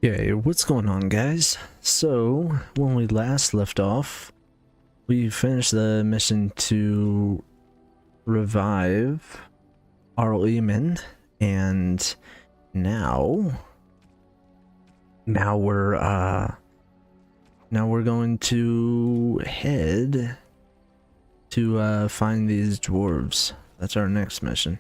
Yeah, what's going on, guys? So, when we last left off, we finished the mission to revive Arl Eamon, and now, now we're, now we're going to head to, find these dwarves. That's our next mission.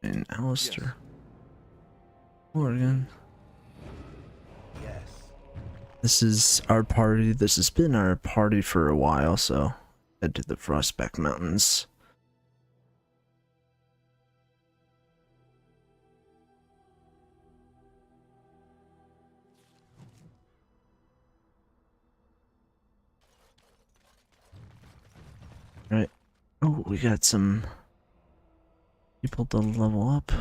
In Alistair, Oregon. Yes. This is our party. This has been our party for a while, so head to the Frostback Mountains. Right. Oh, we got some people to level up.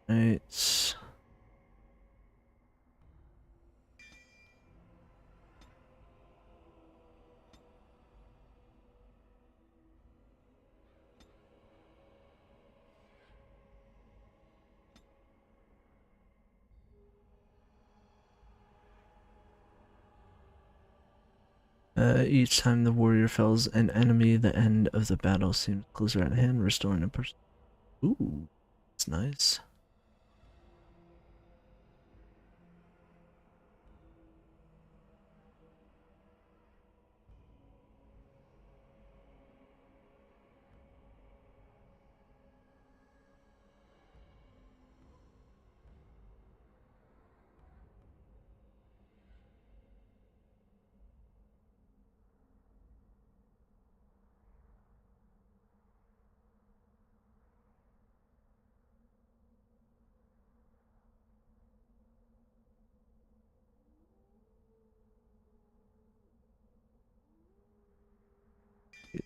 Right. Each time the warrior fells an enemy, the end of the battle seems closer at hand, restoring a person. Ooh, that's nice.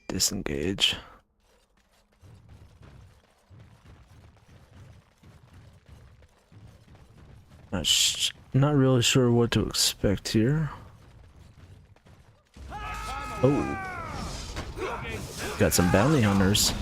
Disengage. Not really sure what to expect here. Oh, got some bounty hunters.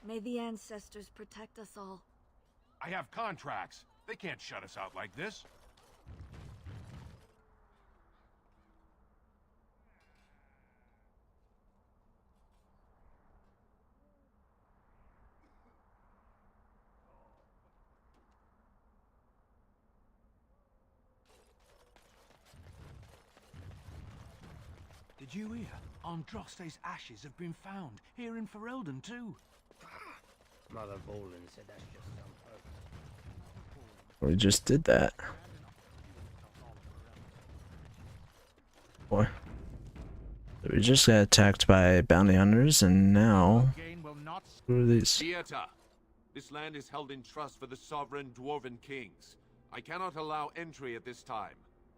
May the ancestors protect us all. I have contracts. They can't shut us out like this. Did you hear? Androste's ashes have been found, here in Ferelden too. Mother Bolin said that's just on purpose. We just did that. Boy. So we just got attacked by bounty hunters, and now who are these? Theater. This land is held in trust for the sovereign dwarven kings. I cannot allow entry at this time.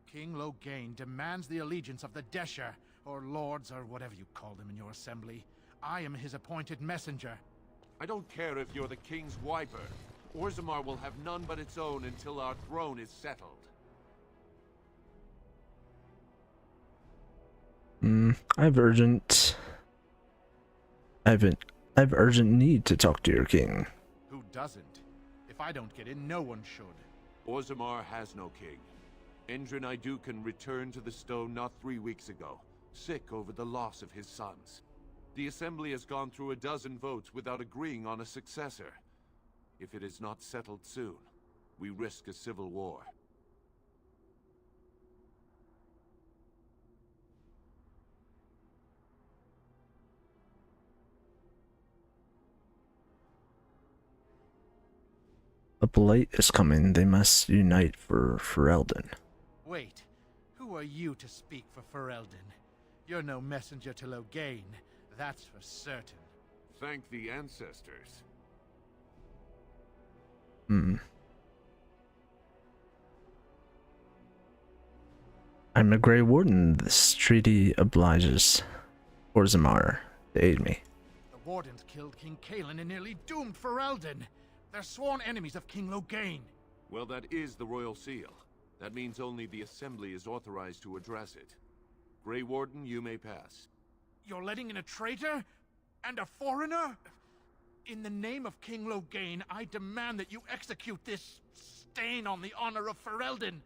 King Loghain demands the allegiance of the Desher, or lords, or whatever you call them in your assembly. I am his appointed messenger. I don't care if you're the king's wiper. Orzammar will have none but its own until our throne is settled. I've urgent need to talk to your king. Who doesn't? If I don't get in, no one should. Orzammar has no king. Endrin Idukan returned to the stone not 3 weeks ago, sick over the loss of his sons. The Assembly has gone through a dozen votes without agreeing on a successor. If it is not settled soon, we risk a civil war. A blight is coming. They must unite for Ferelden. Wait, who are you to speak for Ferelden? You're no messenger to Loghain, that's for certain. Thank the ancestors. Hmm. I'm a Grey Warden. This treaty obliges Orzammar to aid me. The Wardens killed King Cailan and nearly doomed Ferelden. They're sworn enemies of King Loghain. Well, that is the Royal Seal. That means only the Assembly is authorized to address it. Grey Warden, you may pass. You're letting in a traitor? And a foreigner? In the name of King Loghain, I demand that you execute this stain on the honor of Ferelden.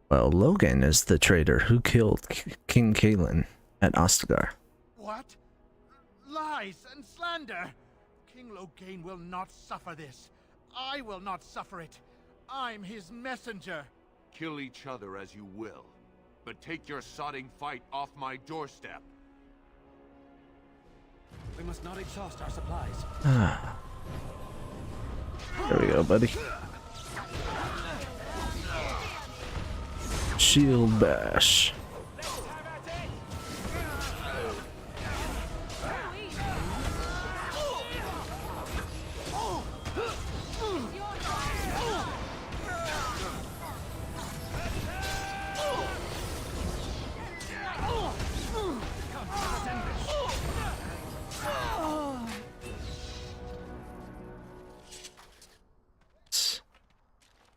Well, Logan is the traitor who killed King Cailan at Ostagar. What? Lies and slander! King Loghain will not suffer this. I will not suffer it. I'm his messenger. Kill each other as you will, but take your sodding fight off my doorstep. We must not exhaust our supplies. There we go, buddy. Shield bash.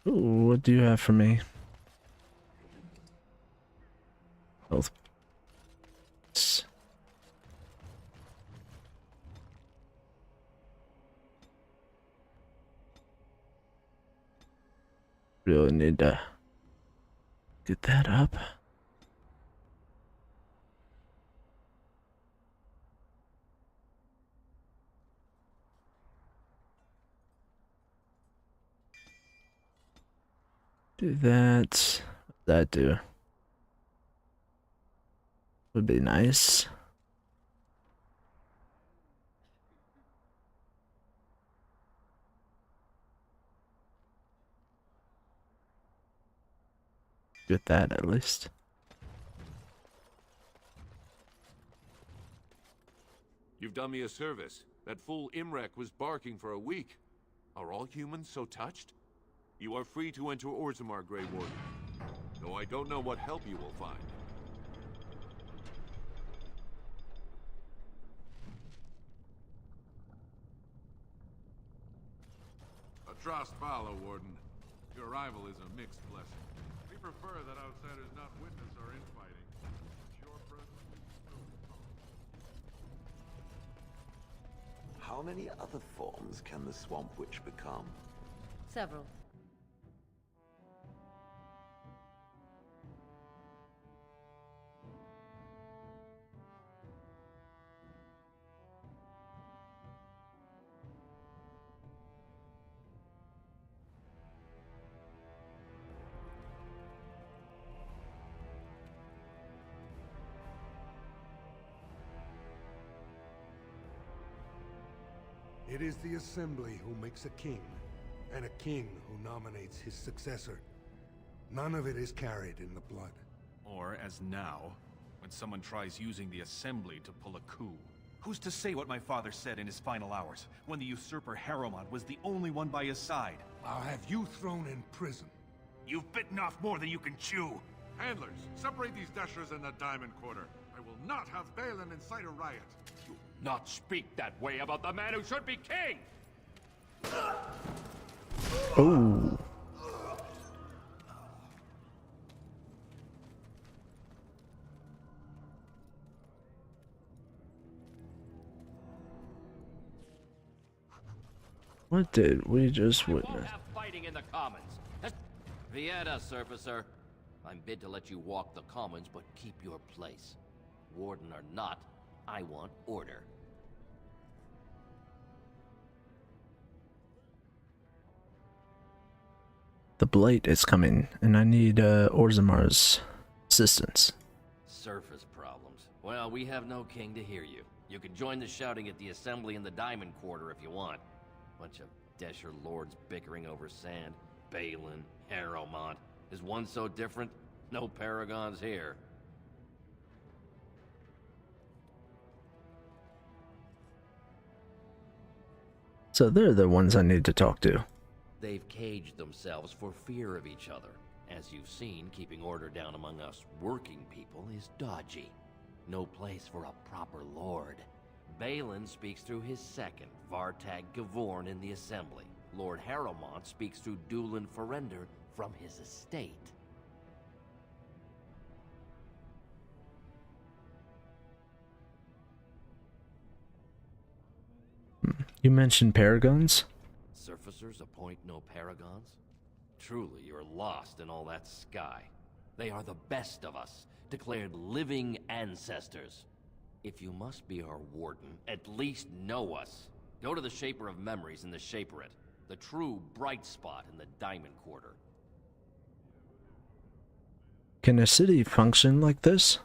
Ooh, what do you have for me? Both. Really need to get that up. Do that. That do. Would be nice. Get that at least. You've done me a service. That fool Imrek was barking for a week. Are all humans so touched? You are free to enter Orzammar, Grey Warden. Though I don't know what help you will find. Trost Bala, Warden. Your arrival is a mixed blessing. We prefer that outsiders not witness our infighting. Your presence is so How many other forms can the Swamp Witch become? Several. It is the Assembly who makes a king, and a king who nominates his successor. None of it is carried in the blood. Or, as now, when someone tries using the Assembly to pull a coup. Who's to say what my father said in his final hours, when the usurper Harrowmont was the only one by his side? I'll have you thrown in prison. You've bitten off more than you can chew! Handlers, separate these dashers in the Diamond Quarter. I will not have Balin incite a riot. Do not speak that way about the man who should be king! Oh. What did we just I won't witness? have fighting in the commons. Vieta, surfacer. I'm bid to let you walk the commons, but keep your place. Warden or not, I want order. The Blight is coming, and I need Orzamar's assistance. Surface problems. Well, we have no king to hear you. You can join the shouting at the assembly in the Diamond Quarter if you want. Bunch of Desher lords bickering over sand. Balin, Harrowmont. Is one so different? No paragons here. So they're the ones I need to talk to. They've caged themselves for fear of each other. As you've seen, keeping order down among us working people is dodgy. No place for a proper lord. Balin speaks through his second, Vartag Gavorn, in the assembly. Lord Harrowmont speaks through Dulin Ferender from his estate. You mentioned paragons? Surfacers appoint no paragons? Truly, you're lost in all that sky. They are the best of us, declared living ancestors. If you must be our warden, at least know us. Go to the Shaper of Memories in the Shaperate, the true bright spot in the Diamond Quarter. Can a city function like this?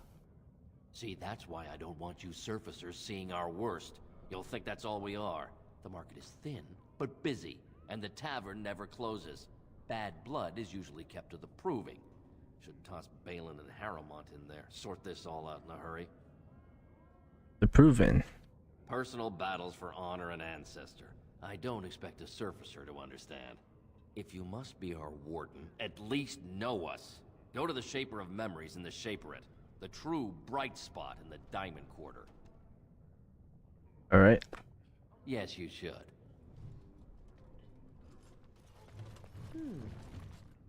See, that's why I don't want you surfacers seeing our worst. You'll think that's all we are. The market is thin, but busy, and the tavern never closes. Bad blood is usually kept to the proving. Should toss Balin and Harrowmont in there, sort this all out in a hurry. The proving. Personal battles for honor and ancestor. I don't expect a surfacer to understand. If you must be our warden, at least know us. Go to the Shaper of Memories in the Shaperate, the true bright spot in the Diamond Quarter. Alright. Yes, you should.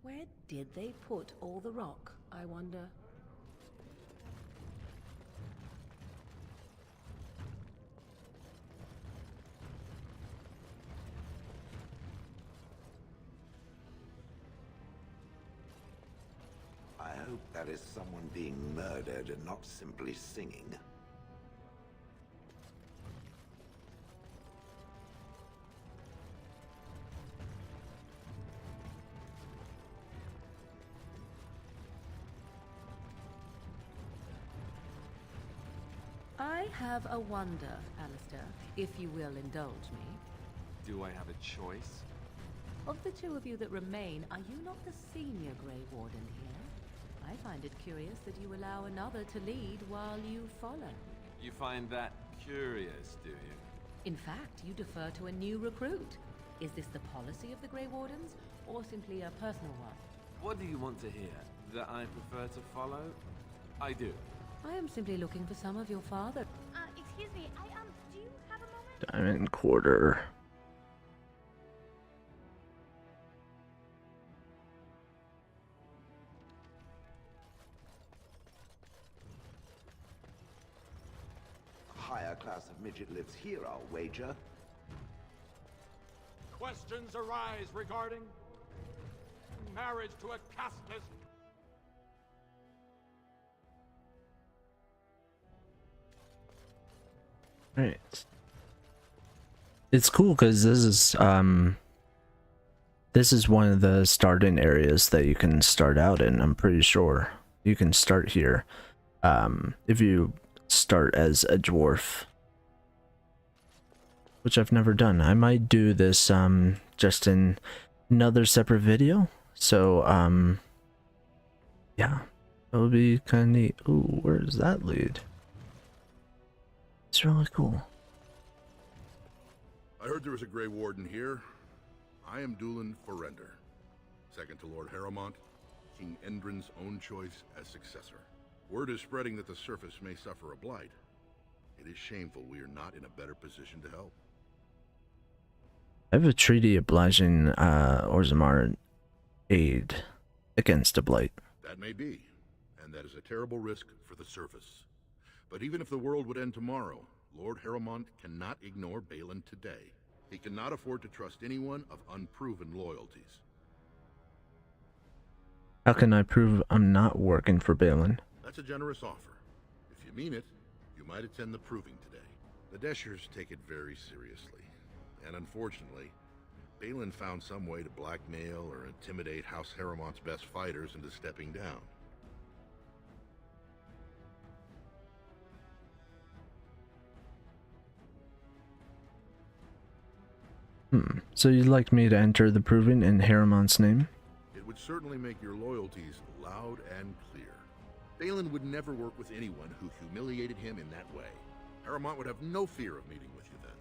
Where did they put all the rock, I wonder? I hope that is someone being murdered and not simply singing. I have a wonder, Alistair, if you will indulge me. Do I have a choice? Of the two of you that remain, are you not the senior Grey Warden here? I find it curious that you allow another to lead while you follow. You find that curious, do you? In fact, you defer to a new recruit. Is this the policy of the Grey Wardens, or simply a personal one? What do you want to hear? That I prefer to follow? I do. I am simply looking for some of your father. Excuse me, do you have a moment? Diamond Quarter. A higher class of midget lives here, I'll wager. Questions arise regarding marriage to a casteist. Right. It's cool because this is one of the starting areas that you can start out in. I'm pretty sure you can start here if you start as a dwarf, which I've never done. I might do this just in another separate video. So yeah, that would be kind of neat. Ooh, where does that lead? It's really cool. I heard there was a Grey Warden here. I am Dulin Ferender, second to Lord Harrowmont, King Endrin's own choice as successor. Word is spreading that the surface may suffer a blight. It is shameful we are not in a better position to help. I have a treaty obliging Orzammar aid against a blight. That may be, and that is a terrible risk for the surface. But even if the world would end tomorrow, Lord Harrowmont cannot ignore Balin today. He cannot afford to trust anyone of unproven loyalties. How can I prove I'm not working for Balin? That's a generous offer. If you mean it, you might attend the proving today. The Deschers take it very seriously. And unfortunately, Balin found some way to blackmail or intimidate House Harrowmont's best fighters into stepping down. So you'd like me to enter the proving in Harrowmont's name? It would certainly make your loyalties loud and clear. Balin would never work with anyone who humiliated him in that way. Harrowmont would have no fear of meeting with you then.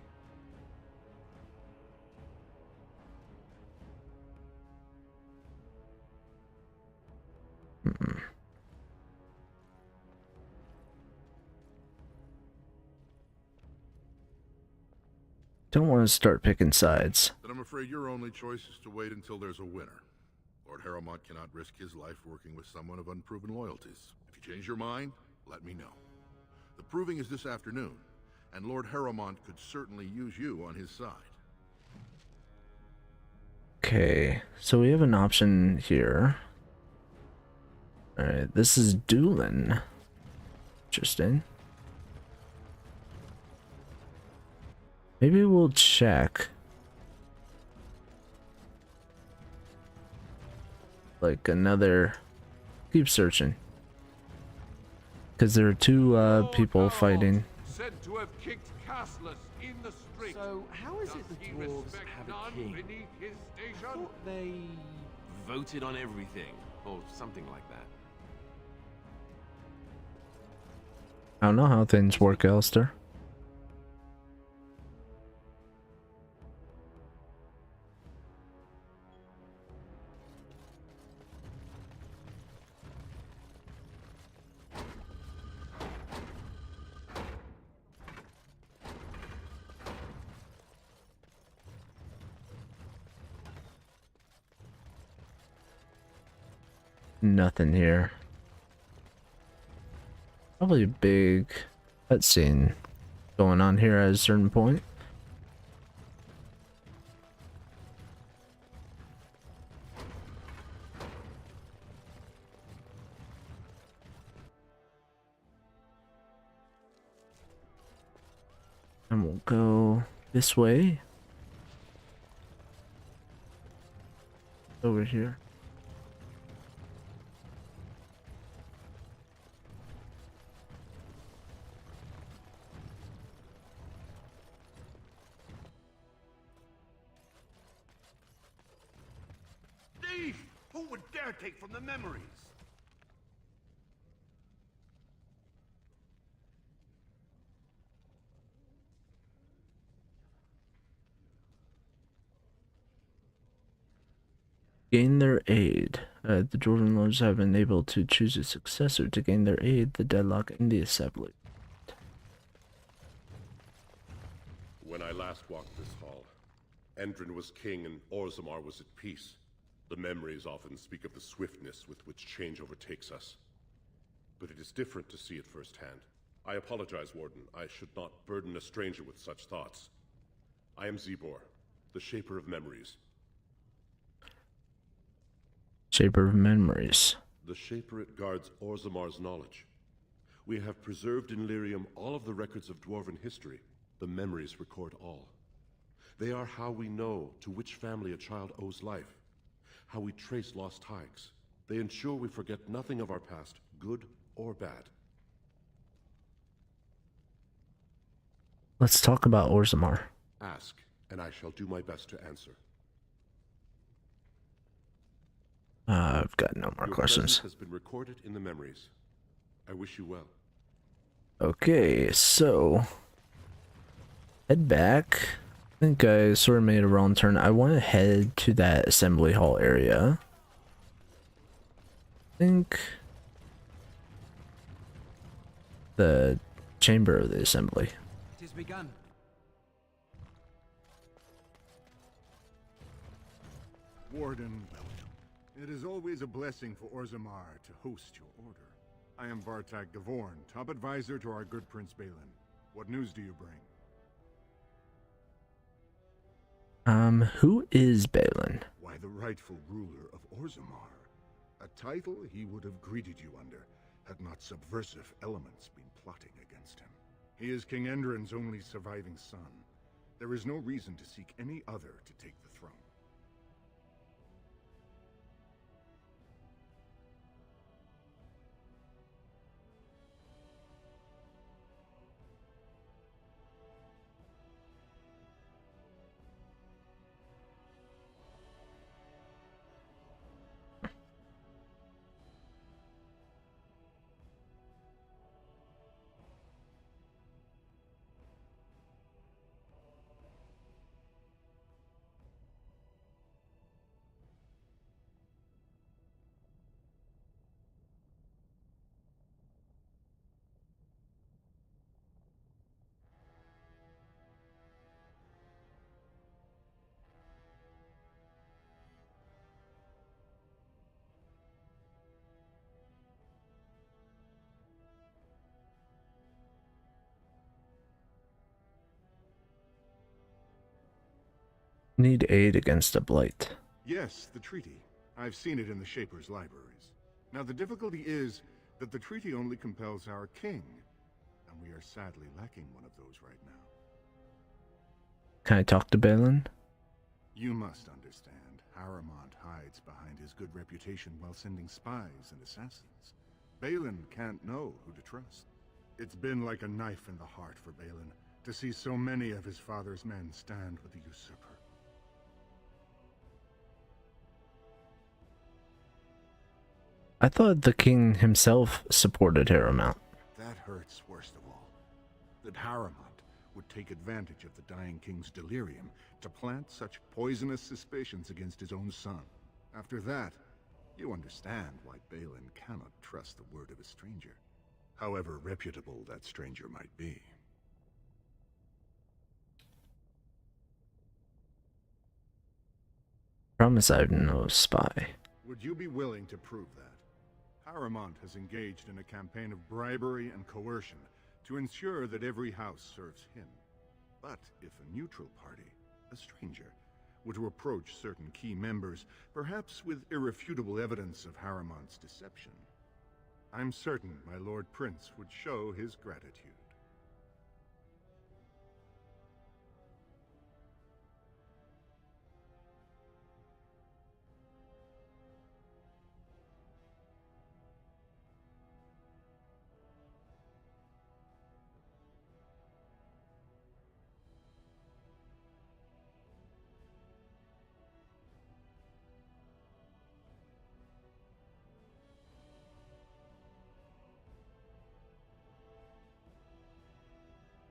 Don't want to start picking sides. Then I'm afraid your only choice is to wait until there's a winner. Lord Harrowmont cannot risk his life working with someone of unproven loyalties. If you change your mind, let me know. The proving is this afternoon, and Lord Harrowmont could certainly use you on his side. Okay, so we have an option here. Alright, this is Doolin. Interesting. Maybe we'll check. Like another... Keep searching. Because there are two people fighting. Said to have kicked castless in the street. So, how is it the dwarves have a king? I thought they voted on everything, or something like that. I don't know how things work, Alistair. Nothing here. Probably a big cutscene going on here at a certain point. And we'll go this way. Over here. Who would dare take from the memories? Gain their aid. The Dwarven Lords have been able to choose a successor to gain their aid, the deadlock in the assembly. When I last walked this hall, Endrin was king and Orzammar was at peace. The memories often speak of the swiftness with which change overtakes us. But it is different to see it firsthand. I apologize, Warden. I should not burden a stranger with such thoughts. I am Zebor, the Shaper of Memories. Shaper of Memories. The Shaperate guards Orzammar's knowledge. We have preserved in Lyrium all of the records of Dwarven history. The memories record all. They are how we know to which family a child owes life. How we trace lost ties. They ensure we forget nothing of our past, good or bad. Let's talk about Orzammar. Ask, and I shall do my best to answer. I've got no more Your questions. presence has been recorded in the memories. I wish you well. Okay, so head back. I think I sort of made a wrong turn. I want to head to that assembly hall area. I think the chamber of the assembly. It is begun. Warden, it is always a blessing for Orzammar to host your order. I am Vartag Gavorn, top advisor to our good Prince Balin. What news do you bring? Who is Balin? Why, the rightful ruler of Orzammar. A title he would have greeted you under, had not subversive elements been plotting against him. He is King Endrin's only surviving son. There is no reason to seek any other to take the throne. Need aid against a blight. Yes, the treaty. I've seen it in the Shaper's libraries. Now the difficulty is that the treaty only compels our king, and we are sadly lacking one of those right now. Can I talk to Balin? You must understand, Harrowmont hides behind his good reputation while sending spies and assassins. Balin can't know who to trust. It's been like a knife in the heart for Balin to see so many of his father's men stand with the usurper. I thought the king himself supported Harrowmont. That hurts worst of all. That Harrowmont would take advantage of the dying king's delirium to plant such poisonous suspicions against his own son. After that, you understand why Balin cannot trust the word of a stranger, however reputable that stranger might be. Promise I'm no spy. Would you be willing to prove that? Harrowmont has engaged in a campaign of bribery and coercion to ensure that every house serves him. But if a neutral party, a stranger, were to approach certain key members, perhaps with irrefutable evidence of Harrowmont's deception, I'm certain my Lord Prince would show his gratitude.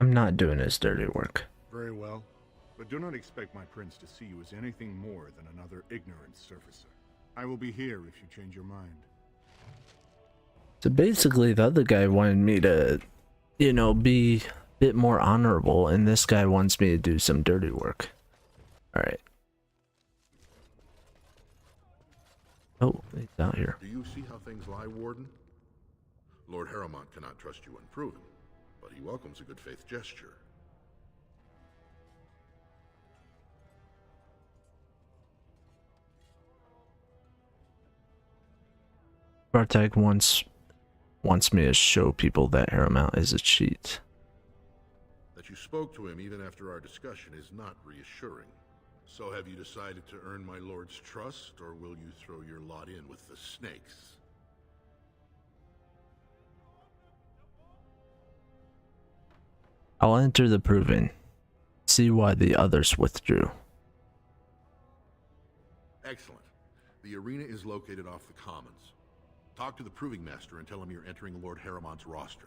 I'm not doing his dirty work. Very well, but do not expect my prince to see you as anything more than another ignorant surfacer. I will be here if you change your mind. So basically the other guy wanted me to, you know, be a bit more honorable, and this guy wants me to do some dirty work. Alright. Oh, he's out here. Do you see how things lie, Warden? Lord Harrowmont cannot trust you unproven, but he welcomes a good faith gesture. Bartek wants me to show people that Harrowmont is a cheat. That you spoke to him even after our discussion is not reassuring. So have you decided to earn my lord's trust, or will you throw your lot in with the snakes? I'll enter the proving. See why the others withdrew. Excellent. The arena is located off the Commons. Talk to the Proving Master and tell him you're entering Lord Harrowmont's roster.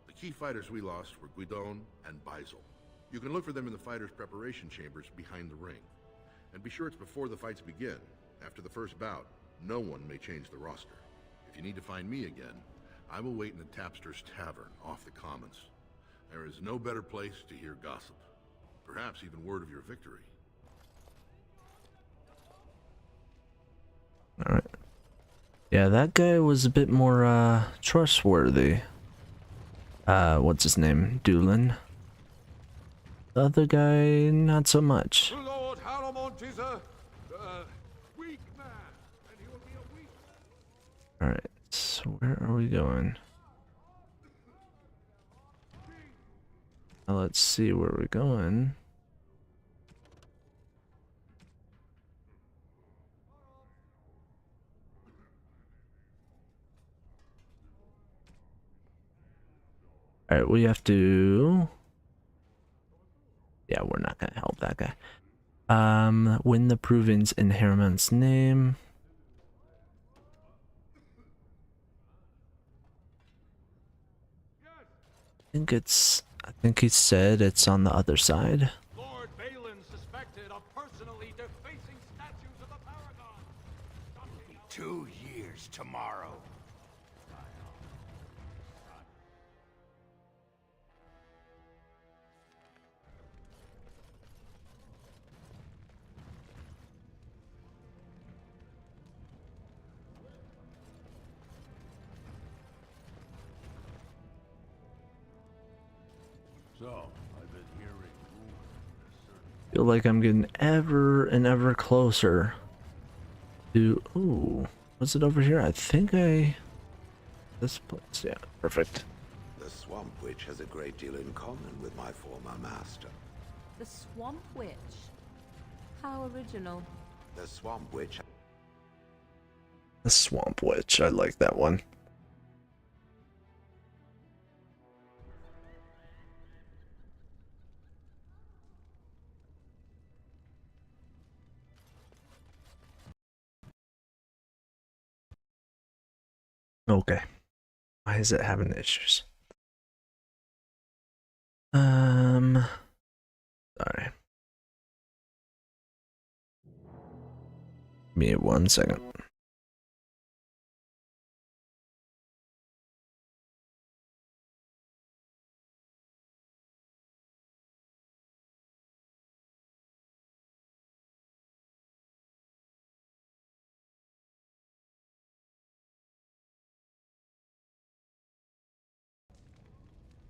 The key fighters we lost were Guidon and Beisel. You can look for them in the fighters' preparation chambers behind the ring. And be sure it's before the fights begin. After the first bout, no one may change the roster. If you need to find me again, I will wait in the Tapster's Tavern off the Commons. There is no better place to hear gossip. Perhaps even word of your victory. Alright. Yeah, that guy was a bit more, trustworthy. What's his name? Doolin. The other guy, not so much. Lord Harrowmont He's a weak man, and he will be a weak. Alright, so where are we going? Now let's see where we're going. Alright, we have to... Yeah, we're not gonna help that guy. Win the provings in Harriman's name. I think he said it's on the other side. Lord Balin suspected of personally defacing statues of the Paragon. 2 years tomorrow. So, I've been hearing Feel like I'm getting ever and ever closer to... Ooh, was it over here? I think this place, yeah, perfect. The Swamp Witch has a great deal in common with my former master. The Swamp Witch? How original. The Swamp Witch... The Swamp Witch, I like that one. Okay. Why is it having issues? Sorry. Give me 1 second.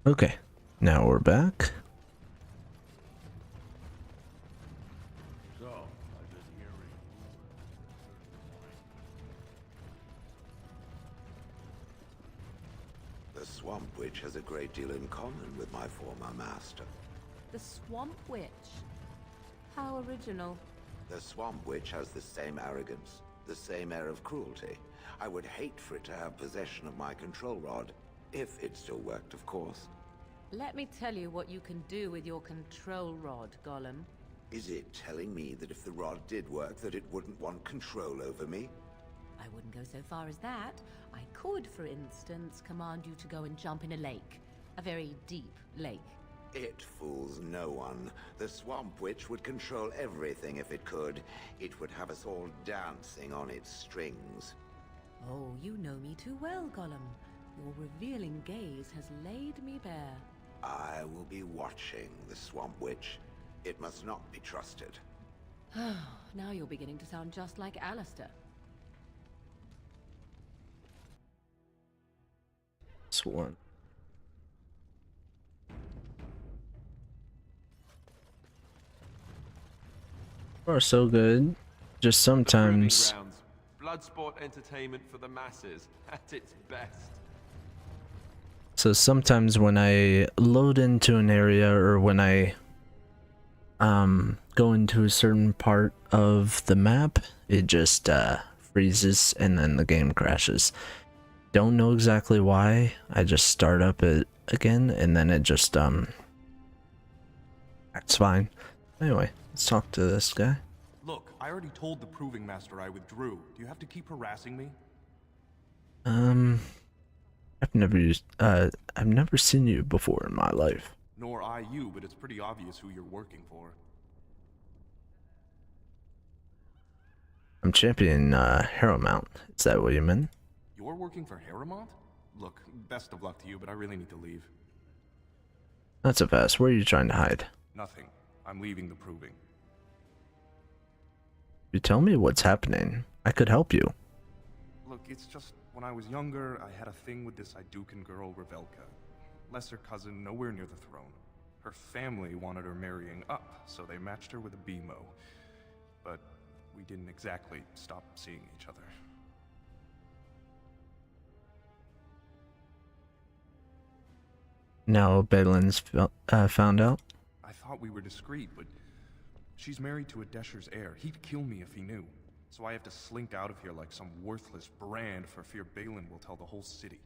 Okay, now we're back. So, I've been hearing The Swamp Witch has a great deal in common with my former master. The Swamp Witch? How original. The Swamp Witch has the same arrogance, the same air of cruelty. I would hate for it to have possession of my control rod. If it still worked, of course. Let me tell you what you can do with your control rod, Gollum. Is it telling me that if the rod did work, that it wouldn't want control over me? I wouldn't go so far as that. I could, for instance, command you to go and jump in a lake. A very deep lake. It fools no one. The Swamp Witch would control everything if it could. It would have us all dancing on its strings. Oh, you know me too well, Gollum. Your revealing gaze has laid me bare. I will be watching the Swamp Witch. It must not be trusted. Now you're beginning to sound just like Alistair. This one. Are so good. Just sometimes. Bloodsport entertainment for the masses at its best. So sometimes when I load into an area or when I go into a certain part of the map, it just freezes and then the game crashes. Don't know exactly why. I just start up it again and then it just acts fine. Anyway, let's talk to this guy. Look, I already told the Proving Master I withdrew. Do you have to keep harassing me? I've never seen you before in my life. Nor I you, but it's pretty obvious who you're working for. I'm champion Harrowmount. Is that what you meant? You're working for Harrowmount? Look, best of luck to you, but I really need to leave. Not so fast. Where are you trying to hide? Nothing. I'm leaving the Proving. You tell me what's happening. I could help you. Look, it's just, when I was younger, I had a thing with this Idukan girl, Revelka. Lesser cousin, nowhere near the throne. Her family wanted her marrying up, so they matched her with a BMO. but we didn't exactly stop seeing each other. Now Balin's found out. I thought we were discreet, but she's married to a Desher's heir. He'd kill me if he knew. So I have to slink out of here like some worthless brand for fear Balin will tell the whole city.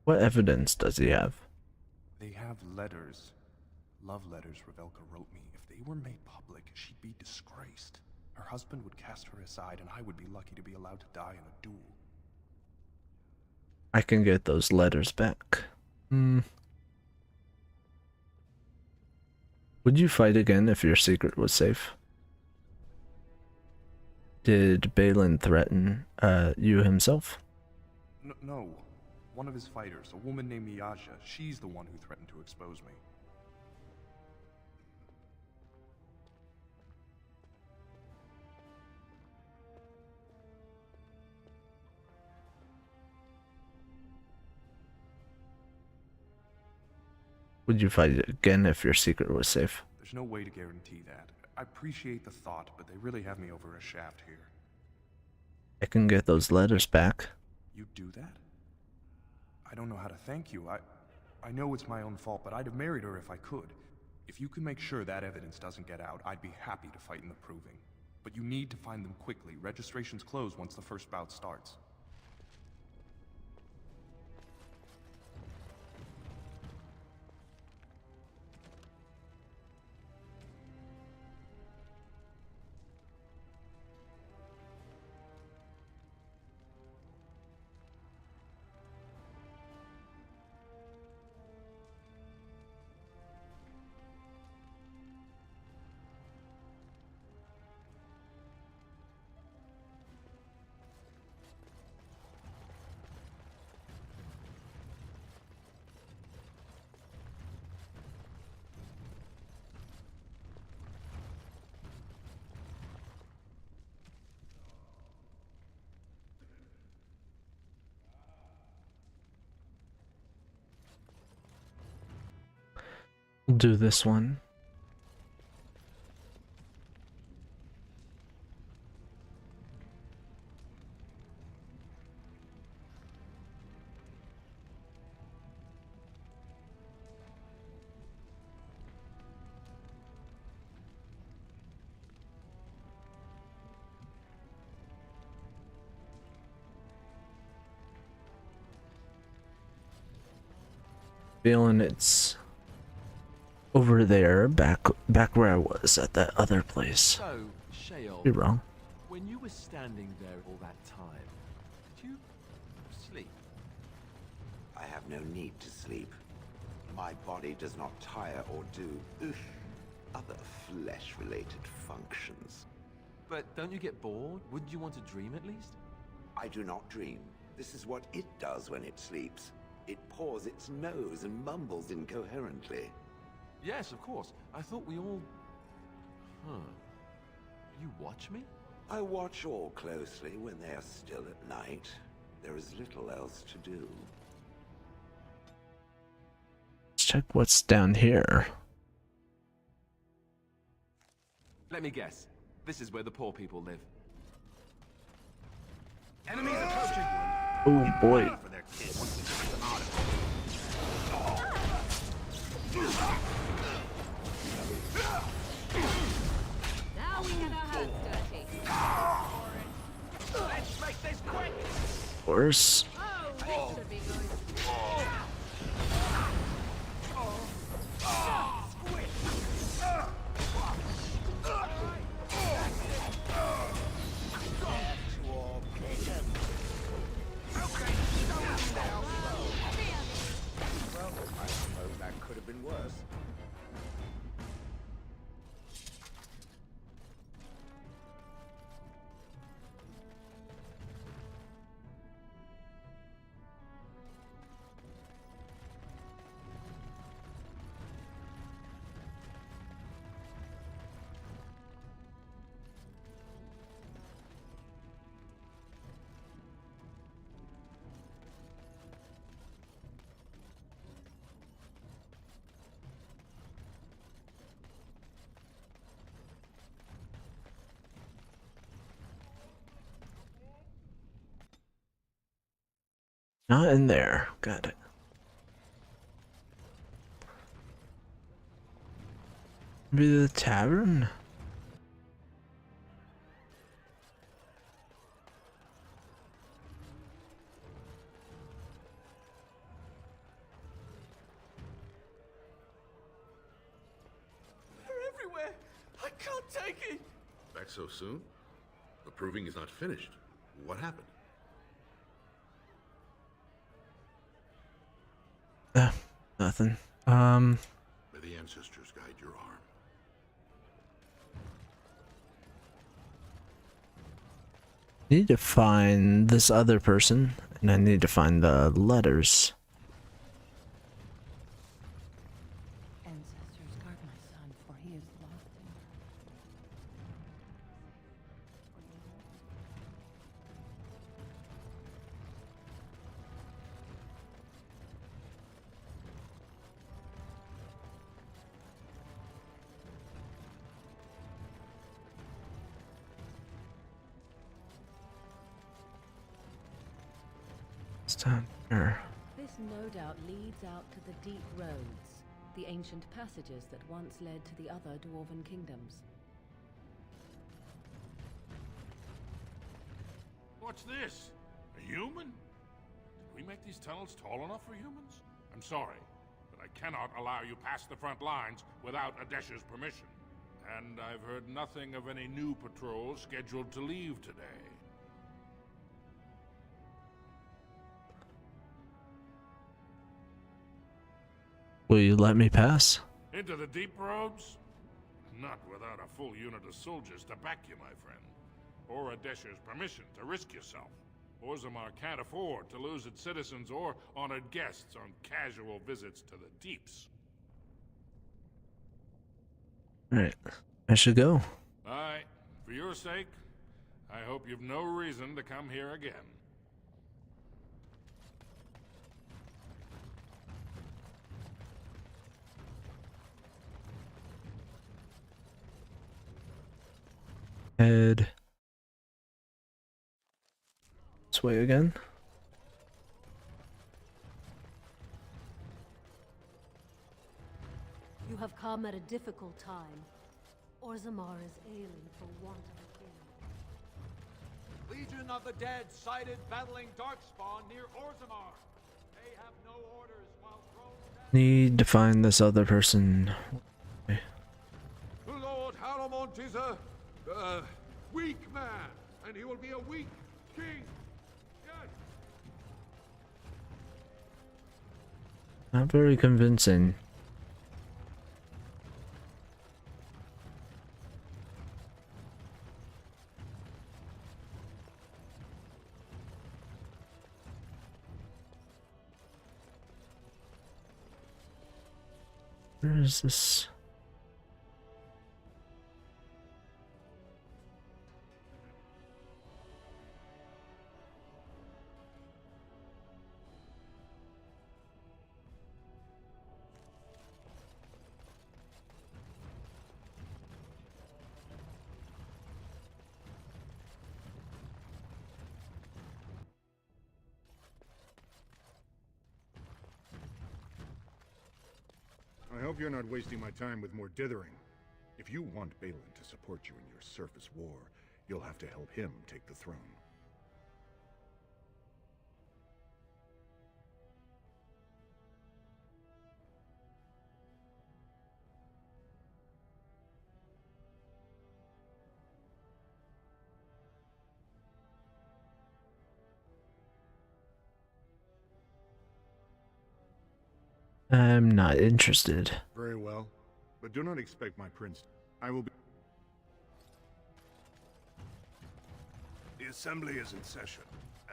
What evidence does he have? They have letters. Love letters Revelka wrote me. If they were made public, she'd be disgraced. Her husband would cast her aside, and I would be lucky to be allowed to die in a duel. I can get those letters back. Would you fight again if your secret was safe? Did Balin threaten you himself? No. One of his fighters, a woman named Miyaja, she's the one who threatened to expose me. Would you fight again if your secret was safe? There's no way to guarantee that. I appreciate the thought, but they really have me over a shaft here. I can get those letters back. You do that? I don't know how to thank you. I know it's my own fault, but I'd have married her if I could. If you can make sure that evidence doesn't get out, I'd be happy to fight in the proving. But you need to find them quickly. Registrations close once the first bout starts. We'll do this one. Feeling it's over there, back where I was at that other place. So, Sheol, You're wrong. when you were standing there all that time, did you sleep? I have no need to sleep. My body does not tire or do other flesh-related functions. But don't you get bored? Wouldn't you want to dream at least? I do not dream. This is what it does when it sleeps. It paws its nose and mumbles incoherently. Yes, of course. I thought we all... Huh. You watch me? I watch all closely when they are still at night. There is little else to do. Let's check what's down here. Let me guess. This is where the poor people live. Enemies approaching. Oh boy. For their kid once we get them out of Now we have our hands dirty. Let's make this quick. Worse. Oh, this should be good. That could have been worse. Not in there. Got it. Maybe the tavern? They're everywhere. I can't take it. Back so soon? The proving is not finished. What happened? Nothing. May the ancestors guide your arm. Need to find this other person, and I need to find the letters. Ancestors, guard my son, for he is lost in Stop her. This no doubt leads out to the deep roads, the ancient passages that once led to the other dwarven kingdoms. What's this? A human? Did we make these tunnels tall enough for humans? I'm sorry, but I cannot allow you past the front lines without Adesh's permission. And I've heard nothing of any new patrols scheduled to leave today. Will you let me pass? Into the deep roads? Not without a full unit of soldiers to back you, my friend. Or Adesh's permission to risk yourself. Orzammar can't afford to lose its citizens or honored guests on casual visits to the deeps. Alright, I should go. Aye, for your sake, I hope you've no reason to come here again. Head this way again. You have come at a difficult time. Orzammar is ailing for want of a king. Legion of the Dead sighted battling Darkspawn near Orzammar. They have no orders while thrown. Need to find this other person. Lord Haramont is a weak man, and he will be a weak king. Yes. Not very convincing. Where is this? I hope you're not wasting my time with more dithering. If you want Balin to support you in your surface war, you'll have to help him take the throne. I'm not interested. Very well, but do not expect my prince. I will be... The assembly is in session.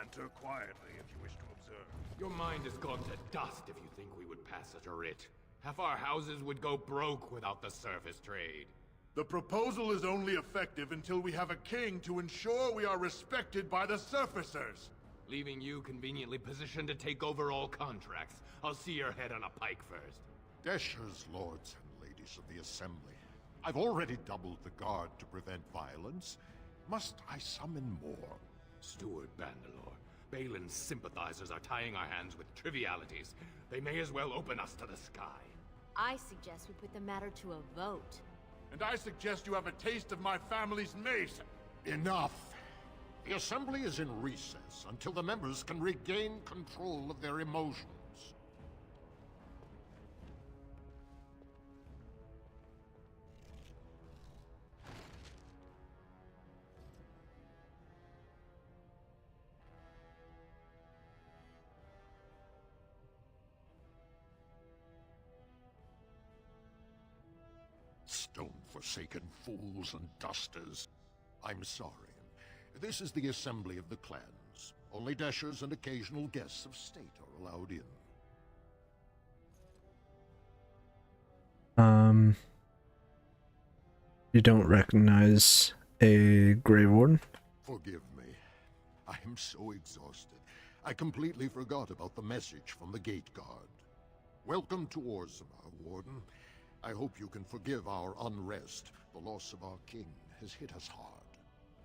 Enter quietly if you wish to observe. Your mind has gone to dust if you think we would pass such a writ. Half our houses would go broke without the surface trade. The proposal is only effective until we have a king to ensure we are respected by the surfacers. Leaving you conveniently positioned to take over all contracts. I'll see your head on a pike first. Desher's lords and ladies of the assembly. I've already doubled the guard to prevent violence. Must I summon more? Steward Bandalore, Balin's sympathizers are tying our hands with trivialities, they may as well open us to the sky. I suggest we put the matter to a vote. And I suggest you have a taste of my family's mace. Enough! The Assembly is in recess until the members can regain control of their emotions. Stone-forsaken fools and dusters. I'm sorry. This is the assembly of the clans. Only dashers and occasional guests of state are allowed in. You don't recognize a Grey Warden? Forgive me. I am so exhausted. I completely forgot about the message from the gate guard. Welcome to Orzammar, Warden. I hope you can forgive our unrest. The loss of our king has hit us hard.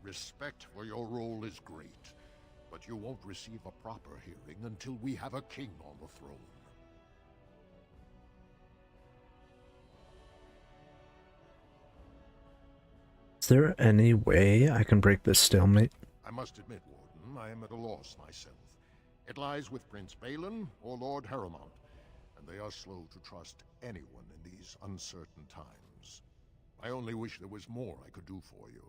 Respect for your role is great, but you won't receive a proper hearing until we have a king on the throne. Is there any way I can break this stalemate? I must admit, Warden, I am at a loss myself. It lies with Prince Balin or Lord Harrowmont, and they are slow to trust anyone in these uncertain times. I only wish there was more I could do for you.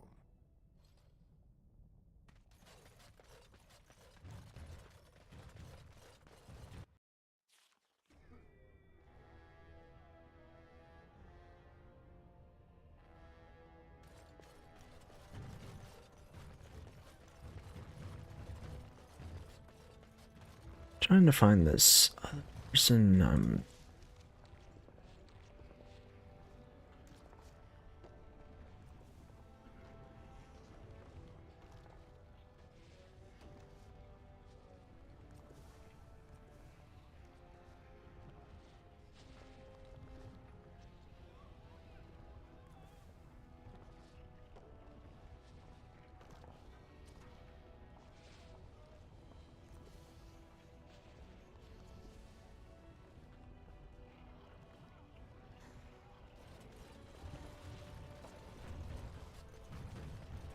Trying to find this other person.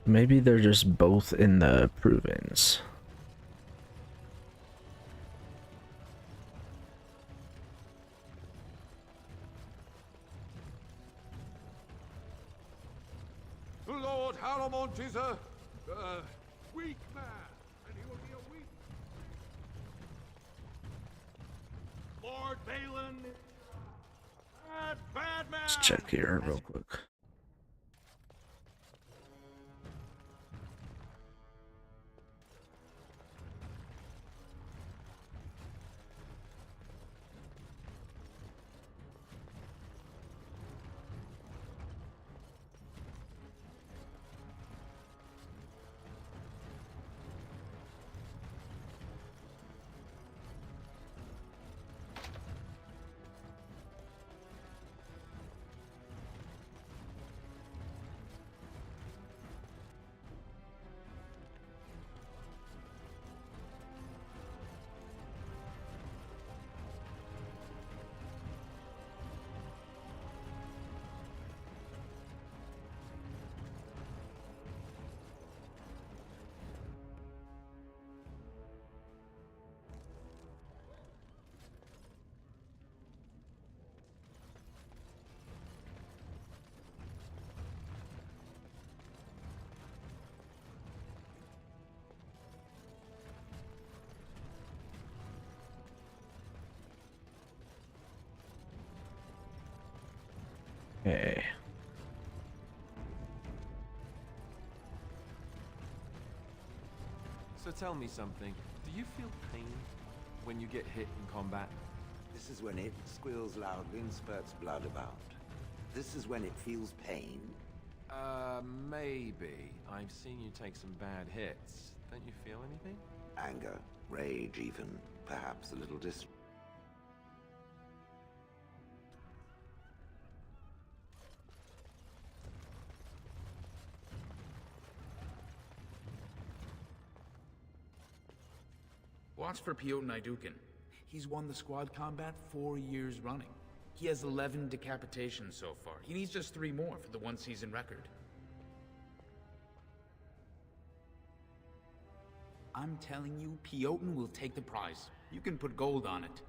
Maybe they're just both in the Provings. Lord Harrowmont is a weak man, and he will be a weak. Lord Balin, bad man. Let's check here real quick. Okay. So tell me something. Do you feel pain when you get hit in combat? This is when it squeals loudly and spurts blood about. This is when it feels pain. Maybe. I've seen you take some bad hits. Don't you feel anything? Anger, rage even, perhaps a little Watch for Piotr Idukin. He's won the squad combat 4 years running. He has 11 decapitations so far. He needs just 3 more for the one-season record. I'm telling you, Piotr will take the prize. You can put gold on it.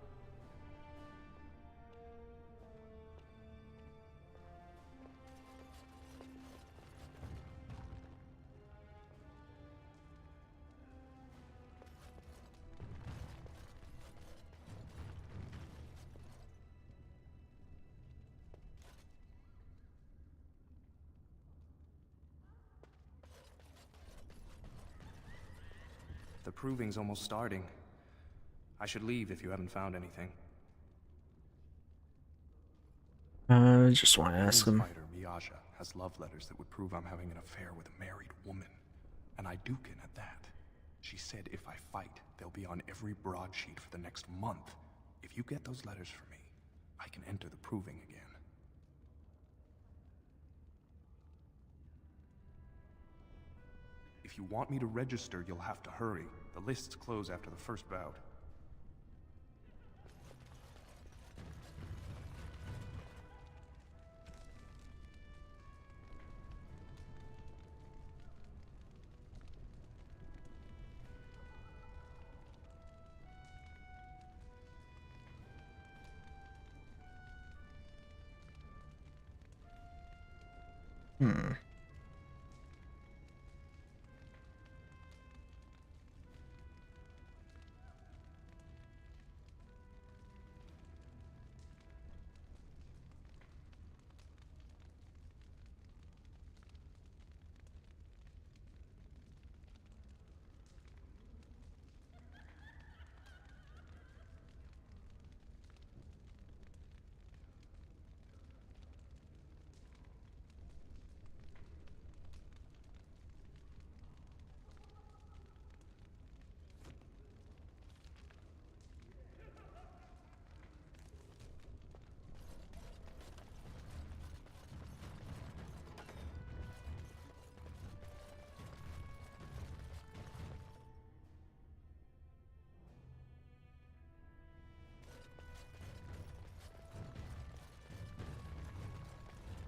The proving's almost starting. I should leave if you haven't found anything. I just want to ask him. Fighter Miaja has love letters that would prove I'm having an affair with a married woman. And Idukin at that. She said if I fight, they'll be on every broadsheet for the next month. If you get those letters for me, I can enter the proving again. If you want me to register, you'll have to hurry. The lists close after the first bout. Hmm.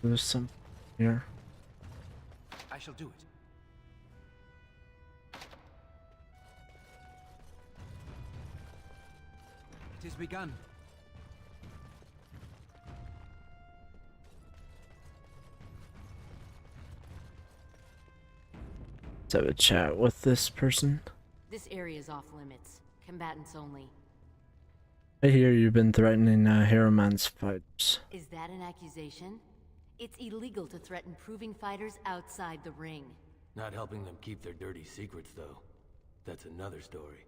There's some here. I shall do it. It is begun. Let's have a chat with this person. This area is off limits. Combatants only. I hear you've been threatening Harriman's fighters. Is that an accusation? It's illegal to threaten proving fighters outside the ring. Not helping them keep their dirty secrets, though. That's another story.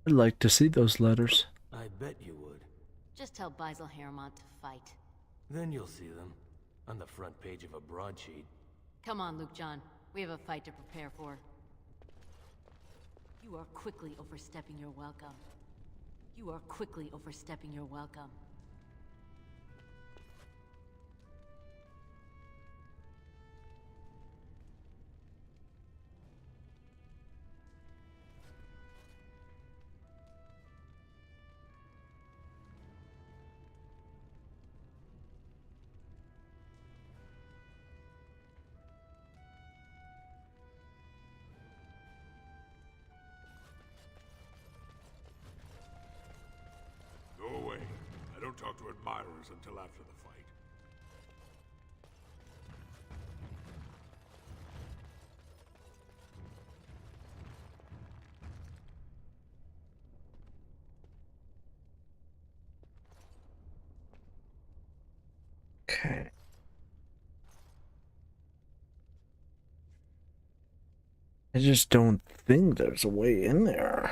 I'd like to see those letters. I bet you would. Just tell Basil Harrimont to fight. Then you'll see them. On the front page of a broadsheet. Come on, Luke John. We have a fight to prepare for. You are quickly overstepping your welcome. You are quickly overstepping your welcome. Go away. I don't talk to admirers until after the fight. Okay. I just don't think there's a way in there.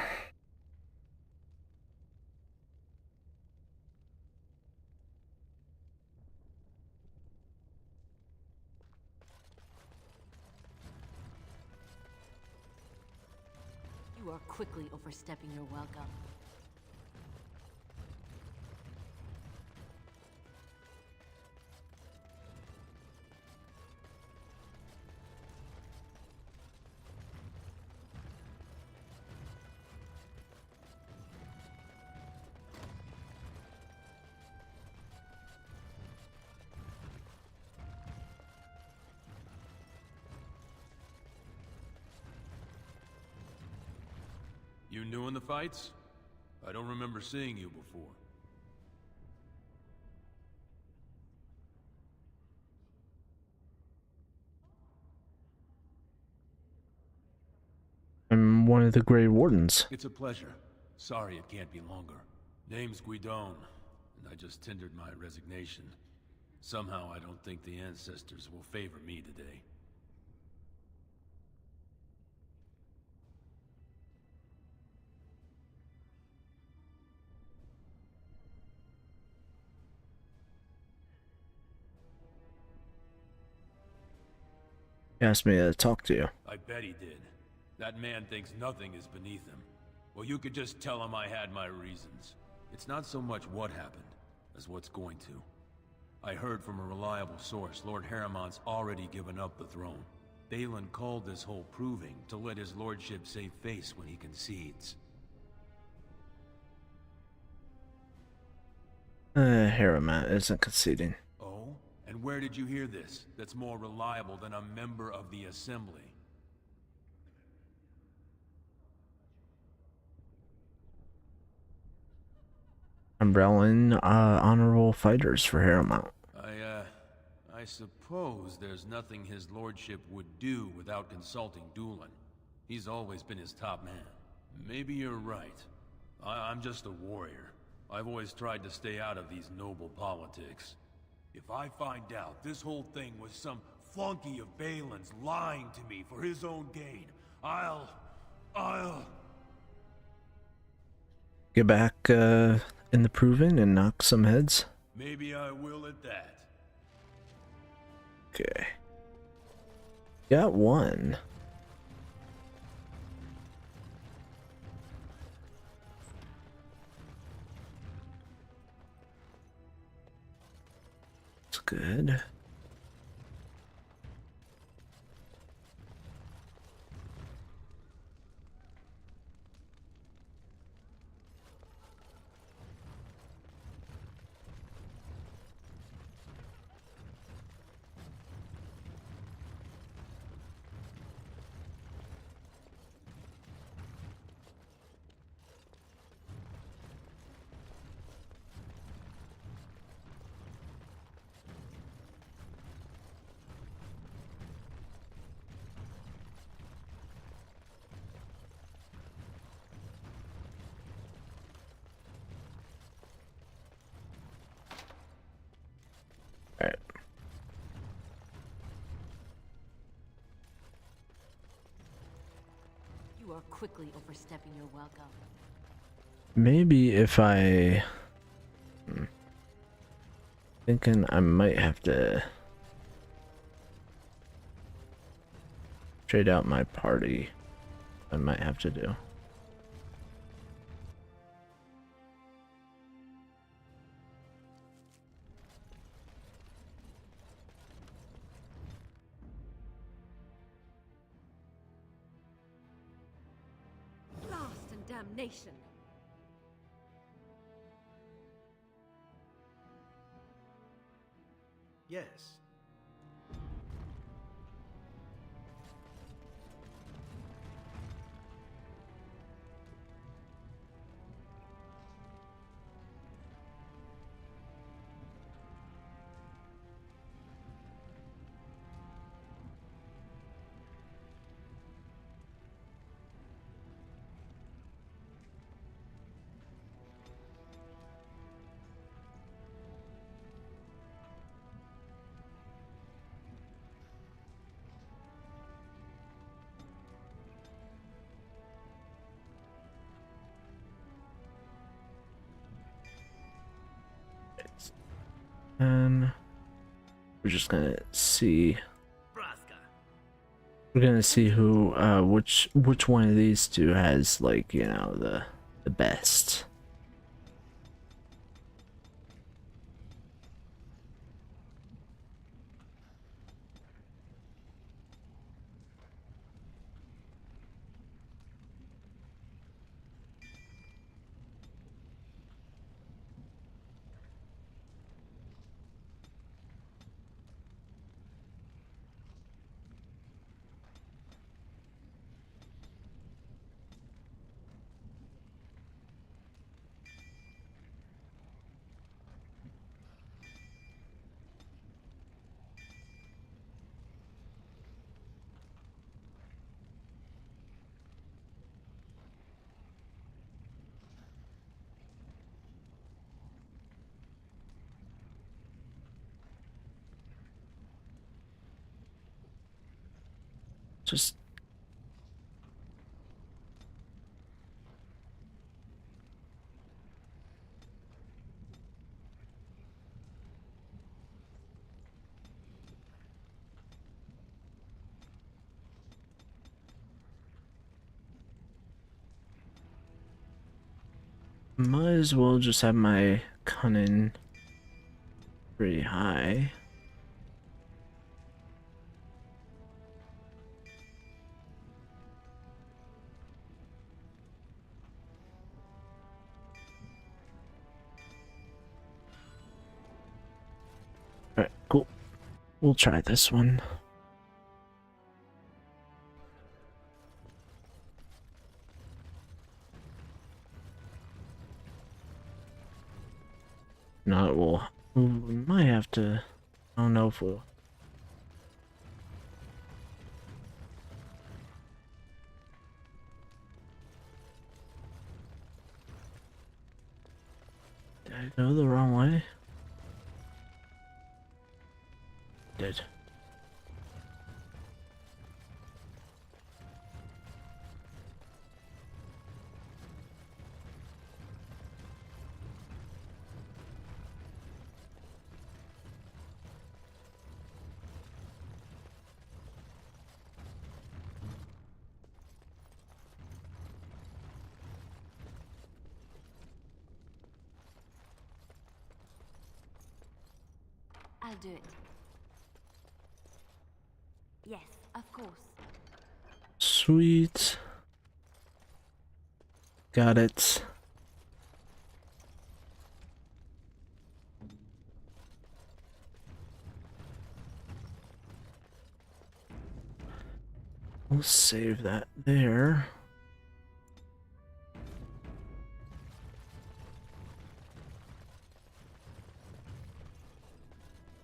You are quickly overstepping your welcome. You new in the fights? I don't remember seeing you before. I'm one of the Grey Wardens. It's a pleasure. Sorry it can't be longer. Name's Guidon, and I just tendered my resignation. Somehow I don't think the ancestors will favor me today. He asked me to talk to you. I bet he did. That man thinks nothing is beneath him. Well, you could just tell him I had my reasons. It's not so much what happened, as what's going to. I heard from a reliable source Lord Harriman's already given up the throne. Balin called this whole proving to let his lordship save face when he concedes. Harriman isn't conceding. Oh? And where did you hear this that's more reliable than a member of the Assembly? Umbrellan, honorable fighters for Harriman. I suppose there's nothing his lordship would do without consulting Doolin. He's always been his top man. Maybe you're right. I'm just a warrior. I've always tried to stay out of these noble politics. If I find out this whole thing was some flunky of Balin's lying to me for his own gain, I'll... Get back, in the proving and knock some heads? Maybe I will at that. Okay. Got one. That's good. Alright. You are quickly overstepping your welcome. Maybe if I... Thinking I might have to... trade out my party. I might have to do. Blast and damnation! Yes. And we're just gonna see. We're gonna see who, which one of these two has, like, you know, the best. Just... Might as well just have my cunning pretty high. Alright, cool. We'll try this one. No, we might have to... I don't know if we'll... Did I go the wrong way? Did. I'll do it. Yes, of course. Sweet. Got it. We'll save that there.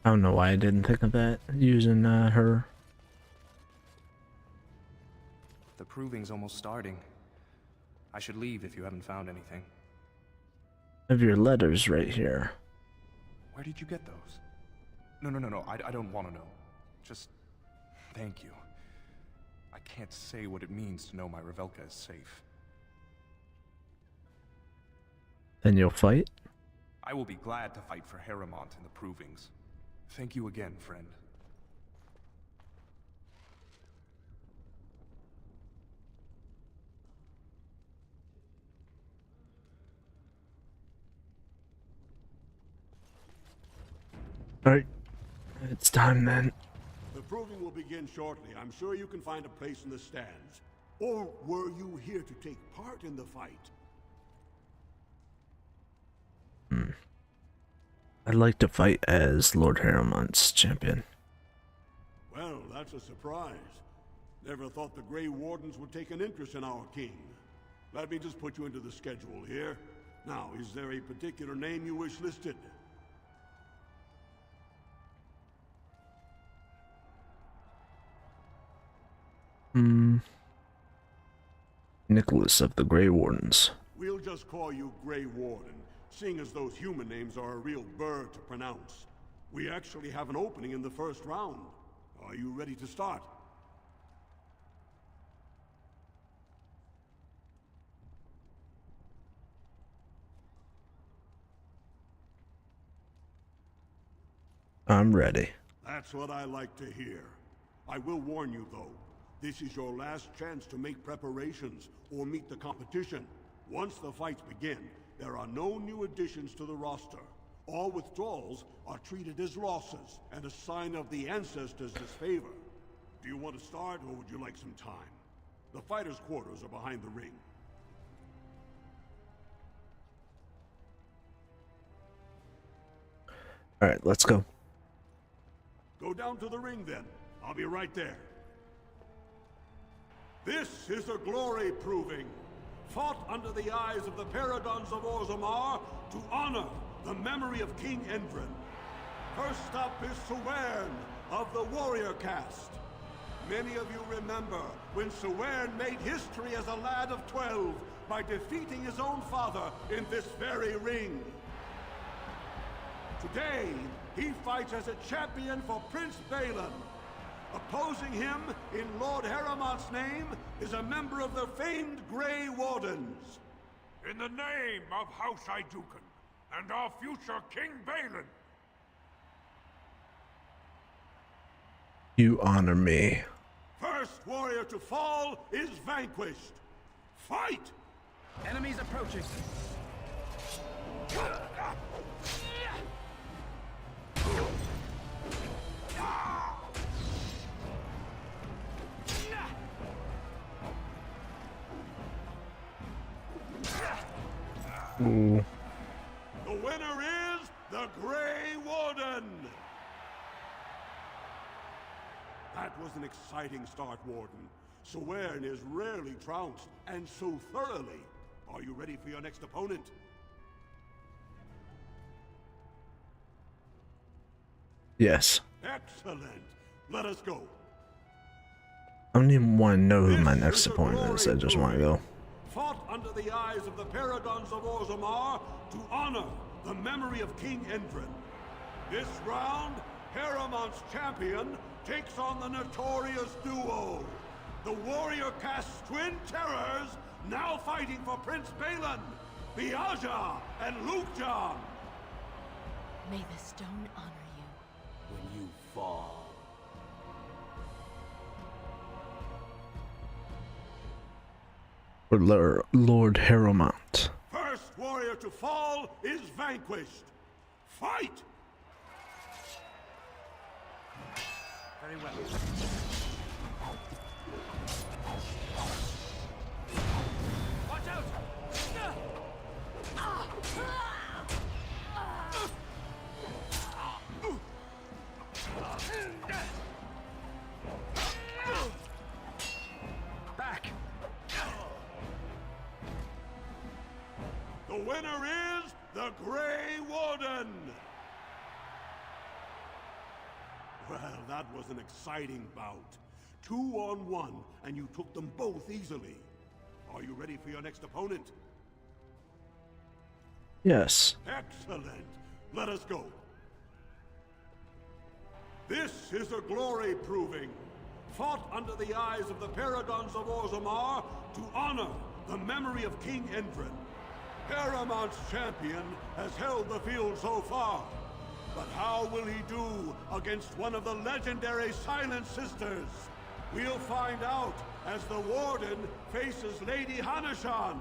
I don't know why I didn't think of that using her. The proving's almost starting. I should leave if you haven't found anything. I have your letters right here. Where did you get those? No, I don't want to know. Just thank you. I can't say what it means to know my Revelka is safe. Then you'll fight? I will be glad to fight for Harrowmont in the provings. Thank you again, friend. Alright. It's time then. The proving will begin shortly. I'm sure you can find a place in the stands. Or were you here to take part in the fight? I'd like to fight as Lord Harrowmont's champion. Well, that's a surprise. Never thought the Grey Wardens would take an interest in our king. Let me just put you into the schedule here. Now, is there a particular name you wish listed? Nicholas of the Grey Wardens. We'll just call you Grey Warden, seeing as those human names are a real burr to pronounce. We actually have an opening in the first round. Are you ready to start? I'm ready. That's what I like to hear. I will warn you, though. This is your last chance to make preparations or meet the competition. Once the fights begin, there are no new additions to the roster. All withdrawals are treated as losses and a sign of the ancestors' disfavor. Do you want to start, or would you like some time? The fighters' quarters are behind the ring. Alright, let's go. Go down to the ring, then. I'll be right there. This is a glory proving, fought under the eyes of the Paragons of Orzammar to honor the memory of King Endrin. First up is Sewern of the Warrior Caste. Many of you remember when Sewern made history as a lad of 12 by defeating his own father in this very ring. Today, he fights as a champion for Prince Balin. Opposing him, in Lord Heramont's name, is a member of the famed Grey Wardens. In the name of House Iduken and our future King Balin. You honor me. First warrior to fall is vanquished. Fight! Enemies approaching. Ooh. The winner is the Grey Warden! That was an exciting start, Warden. Swaern is rarely trounced, and so thoroughly. Are you ready for your next opponent? Yes. Excellent. Let us go. I don't even want to know who my next opponent is. I just want to go. Fought under the eyes of the Paragons of Orzammar to honor the memory of King Endrin. This round, Heramont's champion takes on the notorious duo. The warrior cast's twin terrors, now fighting for Prince Balin, Biaja and Lukjan. May the stone honor you. When you fall. For Lord Heramont. First warrior to fall is vanquished. Fight! Very well. Watch out! Back! The winner is the Grey Warden! Well, that was an exciting bout. 2-on-1, and you took them both easily. Are you ready for your next opponent? Yes. Excellent. Let us go. This is a glory proving. Fought under the eyes of the Paragons of Orzammar to honor the memory of King Endrin. Heramont's champion has held the field so far. But how will he do against one of the legendary Silent Sisters? We'll find out as the Warden faces Lady Hanashan,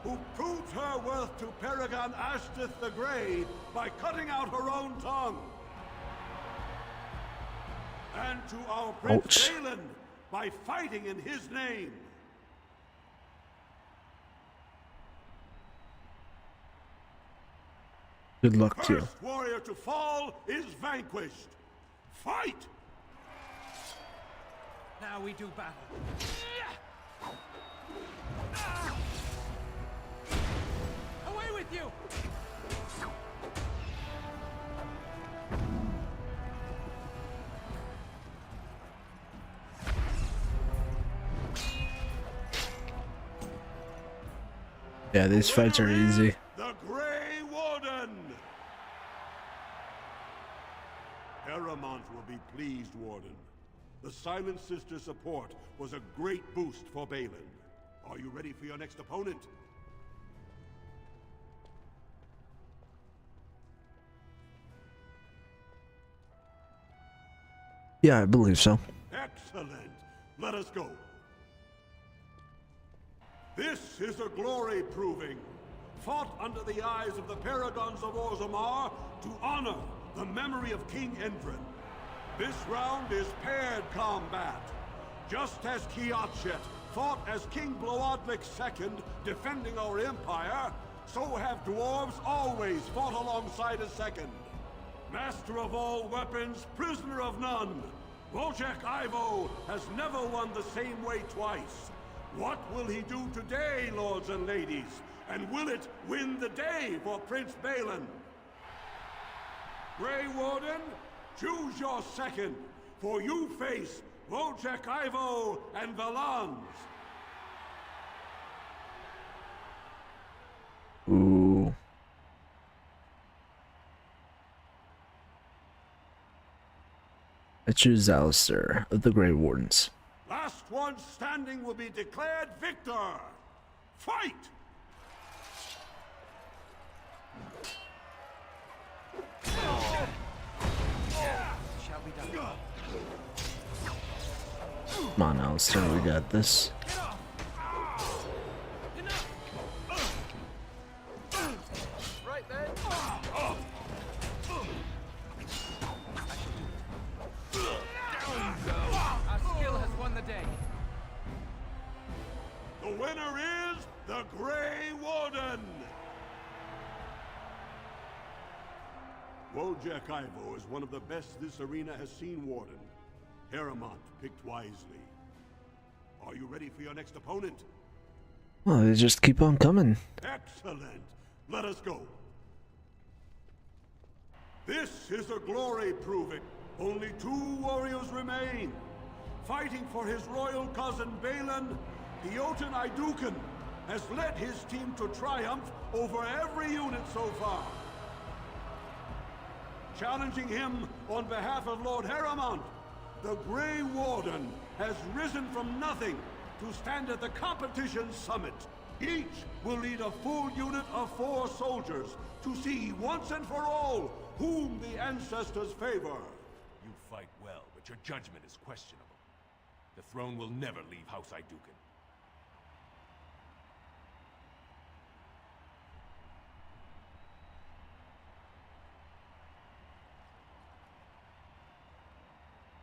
who proved her worth to Paragon Ashtith the Grey by cutting out her own tongue. And to our Prince Balin by fighting in his name. Good luck to you. First warrior to fall is vanquished. Fight! Now we do battle. Away with you! Yeah, these fights are easy. The Grey Warden! Heramont will be pleased, Warden. The Silent Sister support was a great boost for Balin. Are you ready for your next opponent? Yeah, I believe so. Excellent. Let us go. This is a glory proving. Fought under the eyes of the Paragons of Orzammar to honor the memory of King Endrin. This round is paired combat. Just as Kiatchet fought as King Bloodlik II defending our empire, so have dwarves always fought alongside a second. Master of all weapons, prisoner of none, Wojciech Ivo has never won the same way twice. What will he do today, lords and ladies? And will it win the day for Prince Balin? Grey Warden, choose your second, for you face Wojciech Ivo and Valans. Ooh. I choose Alistair of the Grey Wardens. Last one standing will be declared victor. Fight! Shall we done? Come on, Alistair, we got this. Right then. Our skill has won the day. The winner is the Grey Warden! Wojak Ivo is one of the best this arena has seen, Warden. Harrimont picked wisely. Are you ready for your next opponent? Well, they just keep on coming. Excellent! Let us go. This is a glory proving. Only 2 warriors remain. Fighting for his royal cousin Balin, the Jotun Iduken has led his team to triumph over every unit so far. Challenging him on behalf of Lord Harrimont, the Grey Warden has risen from nothing to stand at the competition's summit. Each will lead a full unit of 4 soldiers to see once and for all whom the ancestors favor. You fight well, but your judgment is questionable. The throne will never leave House Iduken.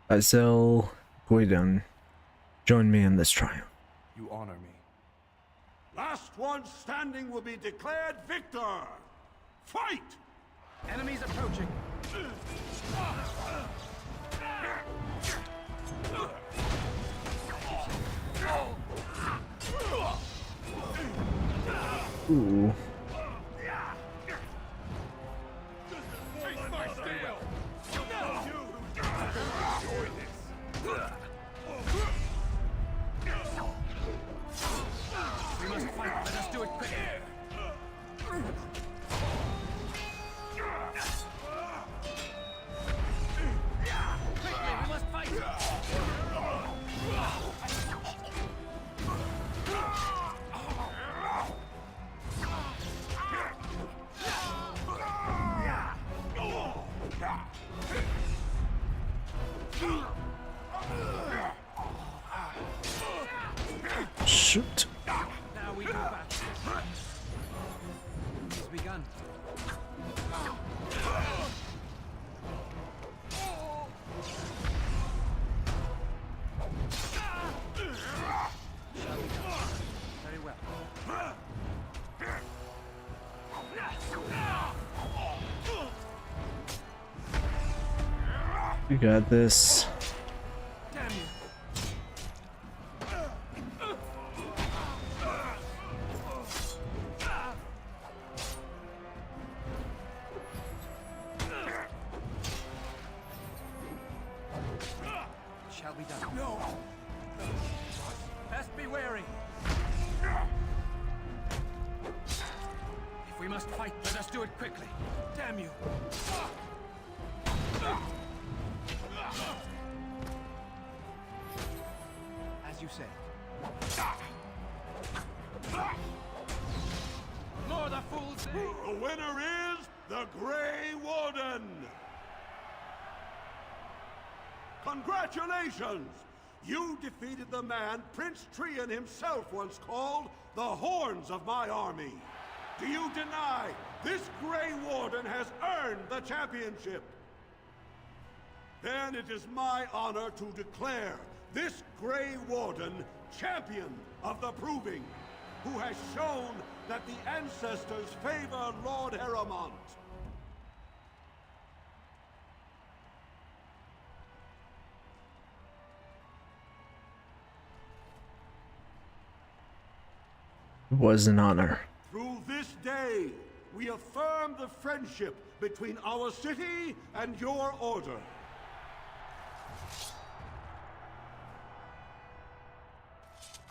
Azel Guidon, join me in this triumph. You honor me. Last one standing will be declared victor. Fight! Enemies approaching. Ooh. We must fight. Let us do it quickly. Quickly, we must fight. Shoot. Now we go back. It's begun. Very well. You got this. Damn you. Shall be done. No. Best be wary. If we must fight, let us do it quickly. Damn you. As you say. More the fools say. The winner is the Grey Warden! Congratulations! You defeated the man Prince Trian himself once called the Horns of my army. Do you deny this Grey Warden has earned the championship? Then it is my honor to declare this Grey Warden champion of the Proving, who has shown that the ancestors favor Lord Harrimont. It was an honor. Through this day, we affirm the friendship between our city and your order.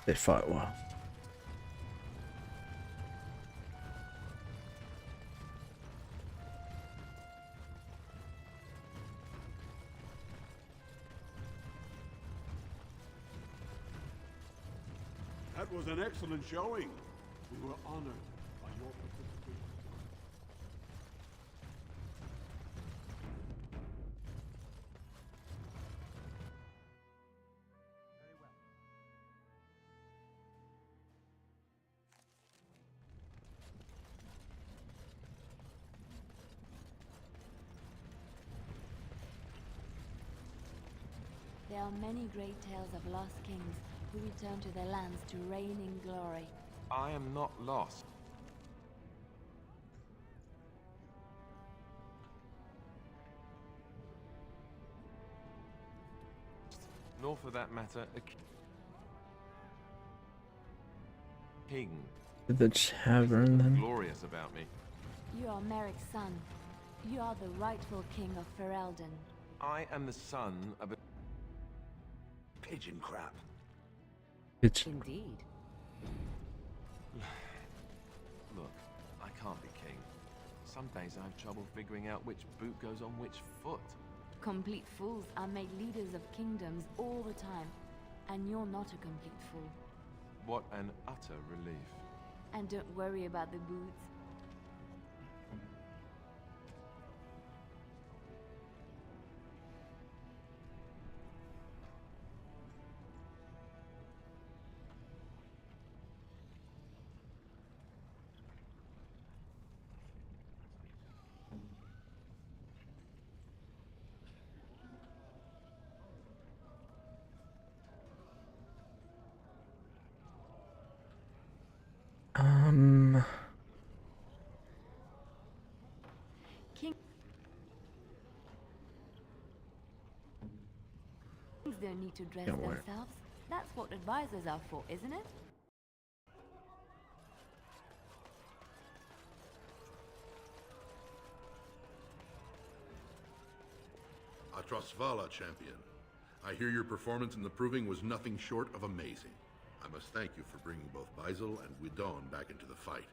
They fought well. That was an excellent showing. We were honored by your participation. There are many great tales of lost kings who return to their lands to reign in glory. I am not lost. Nor for that matter, a king. The tavern then. Glorious about me. You are Merrick's son. You are the rightful king of Ferelden. I am the son of a pigeon crap. It's indeed. Look, I can't be king. Some days I have trouble figuring out which boot goes on which foot. Complete fools are made leaders of kingdoms all the time, and you're not a complete fool. What an utter relief. And don't worry about the boots. Kings don't need to dress Don't worry. themselves. That's what advisors are for, isn't it? Atrasvala, champion. I hear your performance in the proving was nothing short of amazing. I must thank you for bringing both Baisel and Guidon back into the fight.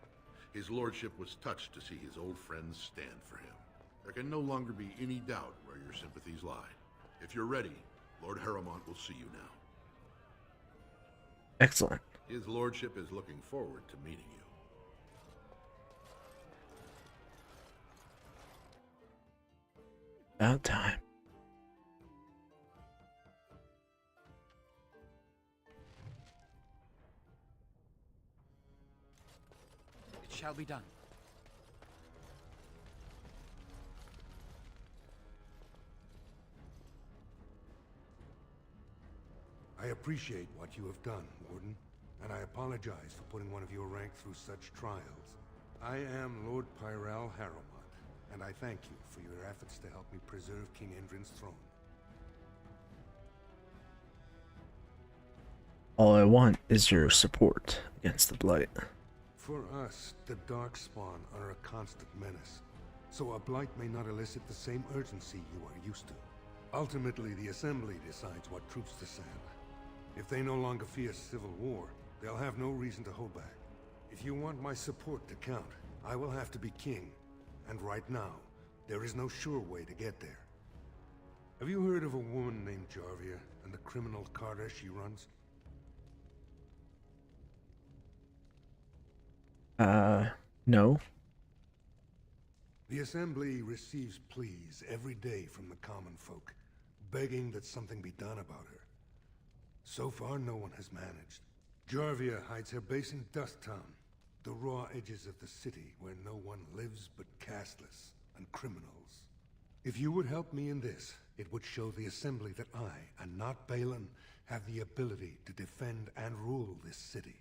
His lordship was touched to see his old friends stand for him. There can no longer be any doubt where your sympathies lie. If you're ready, Lord Harrowmont will see you now. Excellent. His lordship is looking forward to meeting you. About time. It shall be done. I appreciate what you have done, Warden, and I apologize for putting one of your rank through such trials. I am Lord Pyrell Harrowmont, and I thank you for your efforts to help me preserve King Endrin's throne. All I want is your support against the Blight. For us, the Darkspawn are a constant menace, so a blight may not elicit the same urgency you are used to. Ultimately, the Assembly decides what troops to send. If they no longer fear civil war, they'll have no reason to hold back. If you want my support to count, I will have to be king. And right now, there is no sure way to get there. Have you heard of a woman named Jarvia and the criminal carter she runs? No. The Assembly receives pleas every day from the common folk, begging that something be done about her. So far, no one has managed. Jarvia hides her base in Dust Town, the raw edges of the city where no one lives but castless and criminals. If you would help me in this, it would show the Assembly that I, and not Balin, have the ability to defend and rule this city.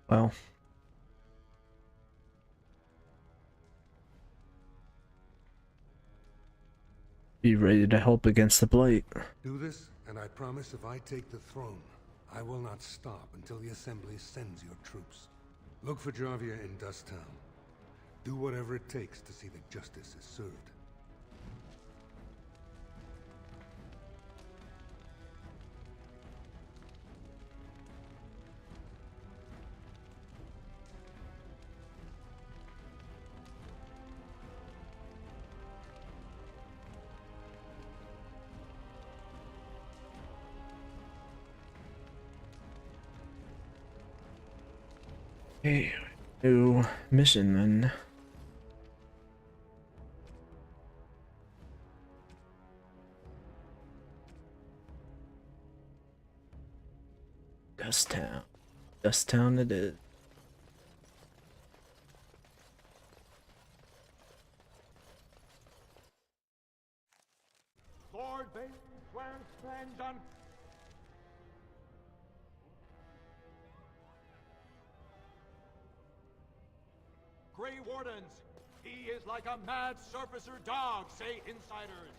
Well. Be ready to help against the Blight. Do this, and I promise if I take the throne, I will not stop until the Assembly sends your troops. Look for Jarvia in Dust Town. Do whatever it takes to see that justice is served. Okay, new mission then. Dust Town. Dust Town it is. Lord Bane's vengeance. Grey Wardens, he is like a mad surfacer dog, say insiders.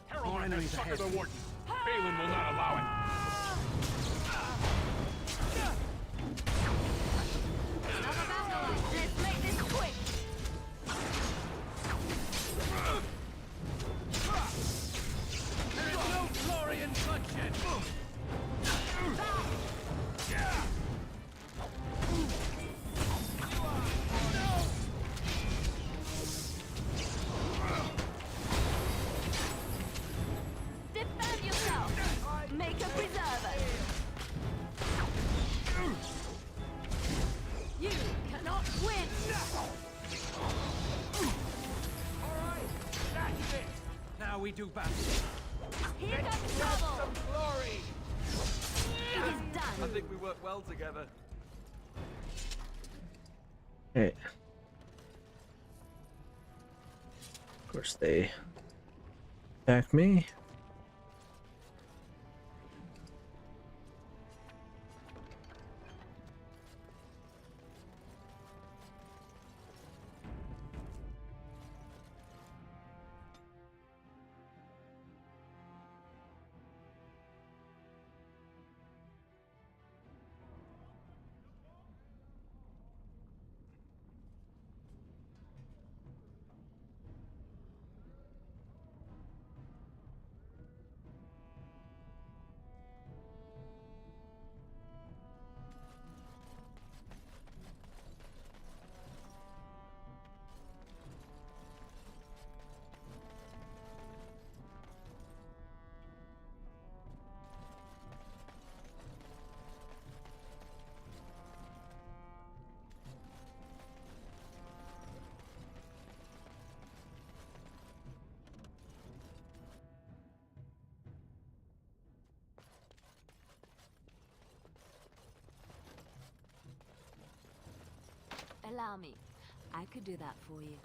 Harrowmont has suckered the Warden. Balin will not allow it. Another battle. Let's make this quick. There is no glory in bloodshed. Defend yourself. Make a preserver. You cannot win. Alright, that's it. Now we do battle. Here comes trouble. Some glory. It is done. I think we work well together. Hey. Of course they attack me. Allow me. I could do that for you.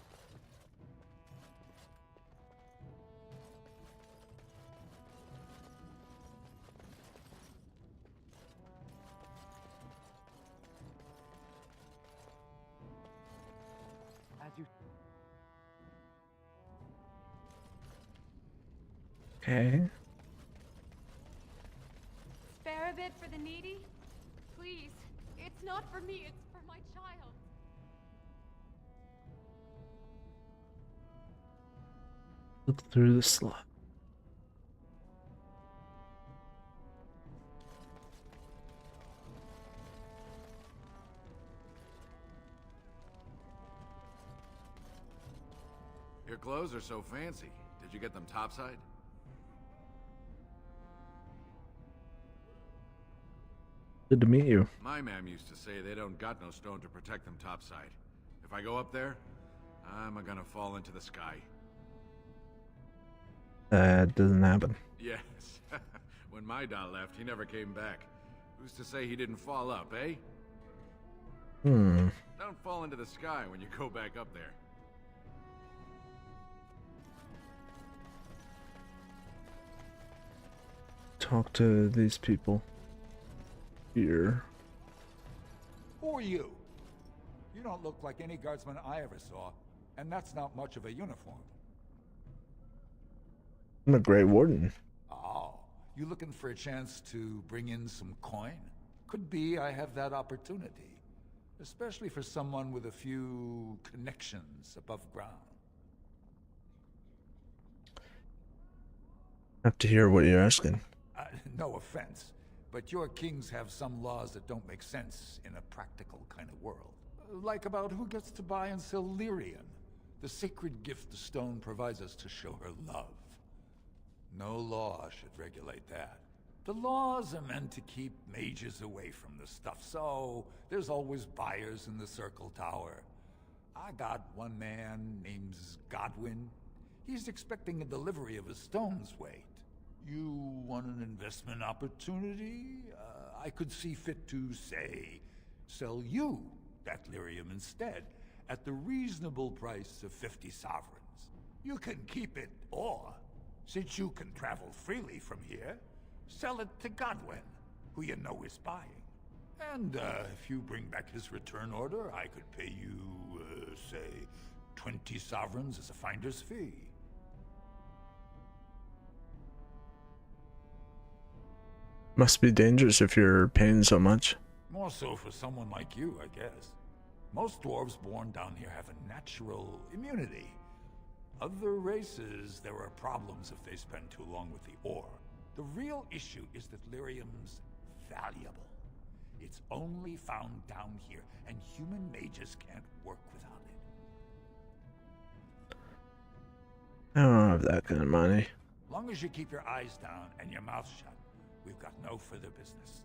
As you Okay. Spare a bit for the needy? Please. It's not for me, it's for my child. Look through the slot. Your clothes are so fancy. Did you get them topside? Good to meet you. My mam used to say they don't got no stone to protect them topside. If I go up there, I'm gonna fall into the sky. That doesn't happen. Yes. When my dad left, he never came back. Who's to say he didn't fall up, eh? Hmm. Don't fall into the sky when you go back up there. Talk to these people here. Who are you? You don't look like any guardsman I ever saw, and that's not much of a uniform. I'm a Grey Warden. Oh, you looking for a chance to bring in some coin? Could be I have that opportunity. Especially for someone with a few connections above ground. Have to hear what you're asking. No offense, but your kings have some laws that don't make sense in a practical kind of world. Like about who gets to buy and sell lyrium, the sacred gift the stone provides us to show her love. No law should regulate that. The laws are meant to keep mages away from the stuff, so there's always buyers in the Circle Tower. I got one man named Godwin. He's expecting a delivery of a stone's weight. You want an investment opportunity? I could see fit to, say, sell you that lyrium instead, at the reasonable price of 50 sovereigns. You can keep it, or, since you can travel freely from here, sell it to Godwin, who you know is buying. And if you bring back his return order, I could pay you, say, 20 sovereigns as a finder's fee. Must be dangerous if you're paying so much. More so for someone like you, I guess. Most dwarves born down here have a natural immunity. Other races, there are problems if they spend too long with the ore. The real issue is that lyrium's valuable. It's only found down here, and human mages can't work without it. I don't have that kind of money. Long as you keep your eyes down and your mouth shut, we've got no further business.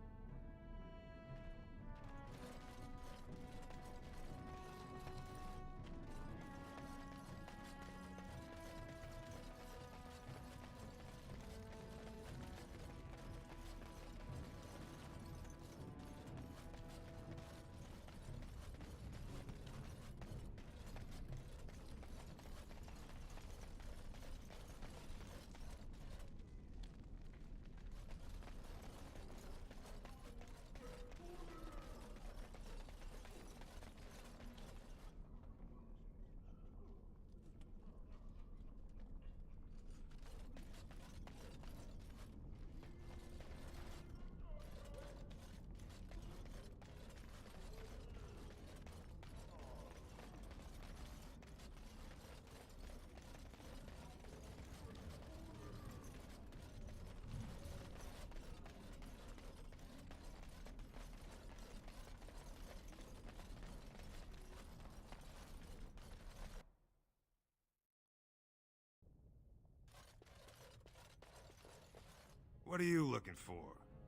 What are you looking for?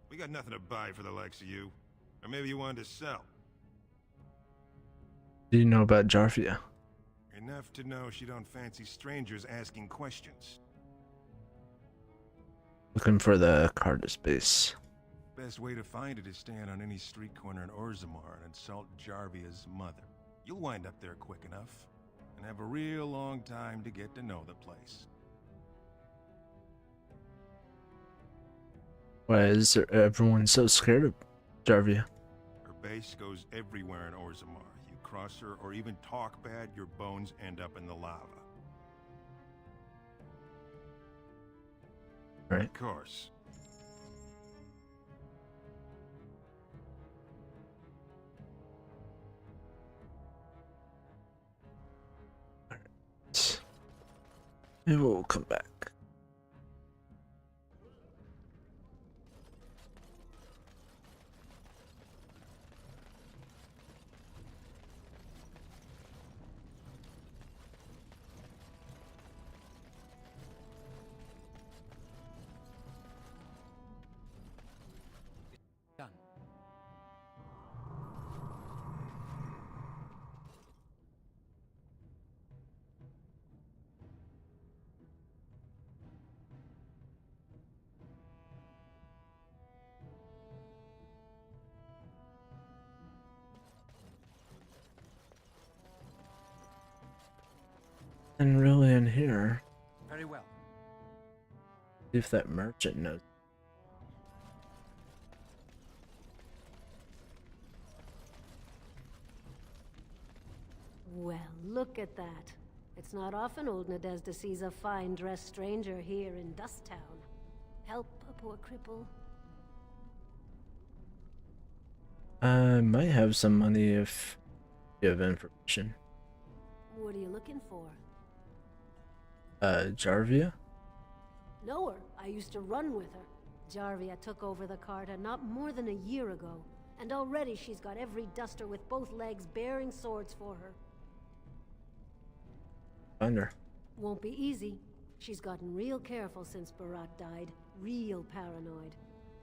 We got nothing to buy for the likes of you. Or maybe you wanted to sell. Do you know about Jarvia? Enough to know she don't fancy strangers asking questions. Looking for the Cardis base. Best way to find it is stand on any street corner in Orzammar and insult Jarvia's mother. You'll wind up there quick enough, and have a real long time to get to know the place. Why is everyone so scared of Jarvia? Her base goes everywhere in Orzammar. You cross her or even talk bad, your bones end up in the lava. Right. Of course. Maybe we'll come back. Done. And really in here, Very well. see if that merchant knows. Well, look at that. It's not often old Nadezhda sees a fine-dressed stranger here in Dust Town. Help a poor cripple. I might have some money if you have information. What are you looking for? Jarvia? Know her. I used to run with her. Jarvia took over the Carta not more than a year ago, and already she's got every duster with both legs bearing swords for her. Find her. Won't be easy. She's gotten real careful since Barat died. Real paranoid.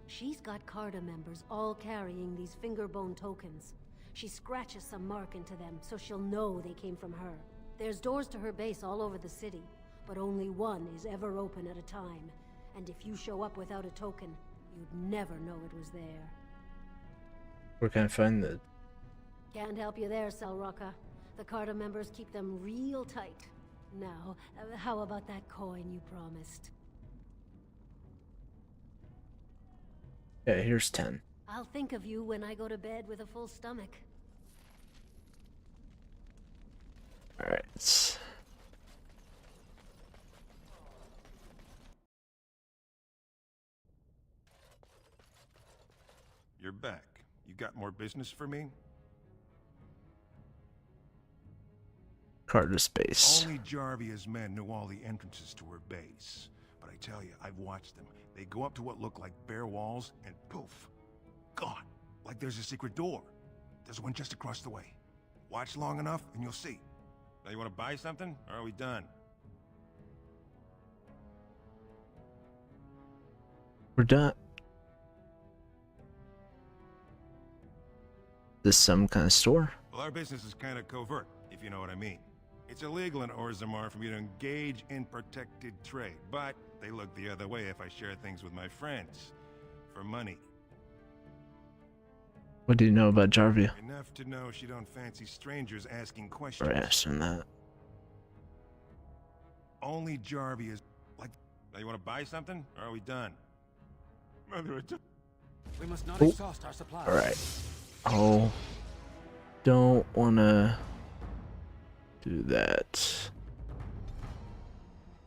She's got Carta members all carrying these fingerbone tokens. She scratches some mark into them so she'll know they came from her. There's doors to her base all over the city, but only one is ever open at a time. And if you show up without a token, you'd never know it was there. Where can I find that? Can't help you there, Selrocka. The Carta members keep them real tight. Now, how about that coin you promised? Yeah, here's 10. I'll think of you when I go to bed with a full stomach. Alright. You're back. You got more business for me? Carta space. Only Jarvia's men knew all the entrances to her base. But I tell you, I've watched them. They go up to what look like bare walls, and poof, gone. Like there's a secret door. There's one just across the way. Watch long enough, and you'll see. Now you want to buy something, or are we done? We're done. This some kind of store? Well, our business is kind of covert, if you know what I mean. It's illegal in Orzammar for me to engage in protected trade, but they look the other way if I share things with my friends. For money. What do you know about Jarvia? Enough to know she don't fancy strangers asking questions. Or asking that. Only Jarvia's like. Now you want to buy something, or are we done? We must not Oh. exhaust our supplies. Alright. Oh. Don't wanna do that.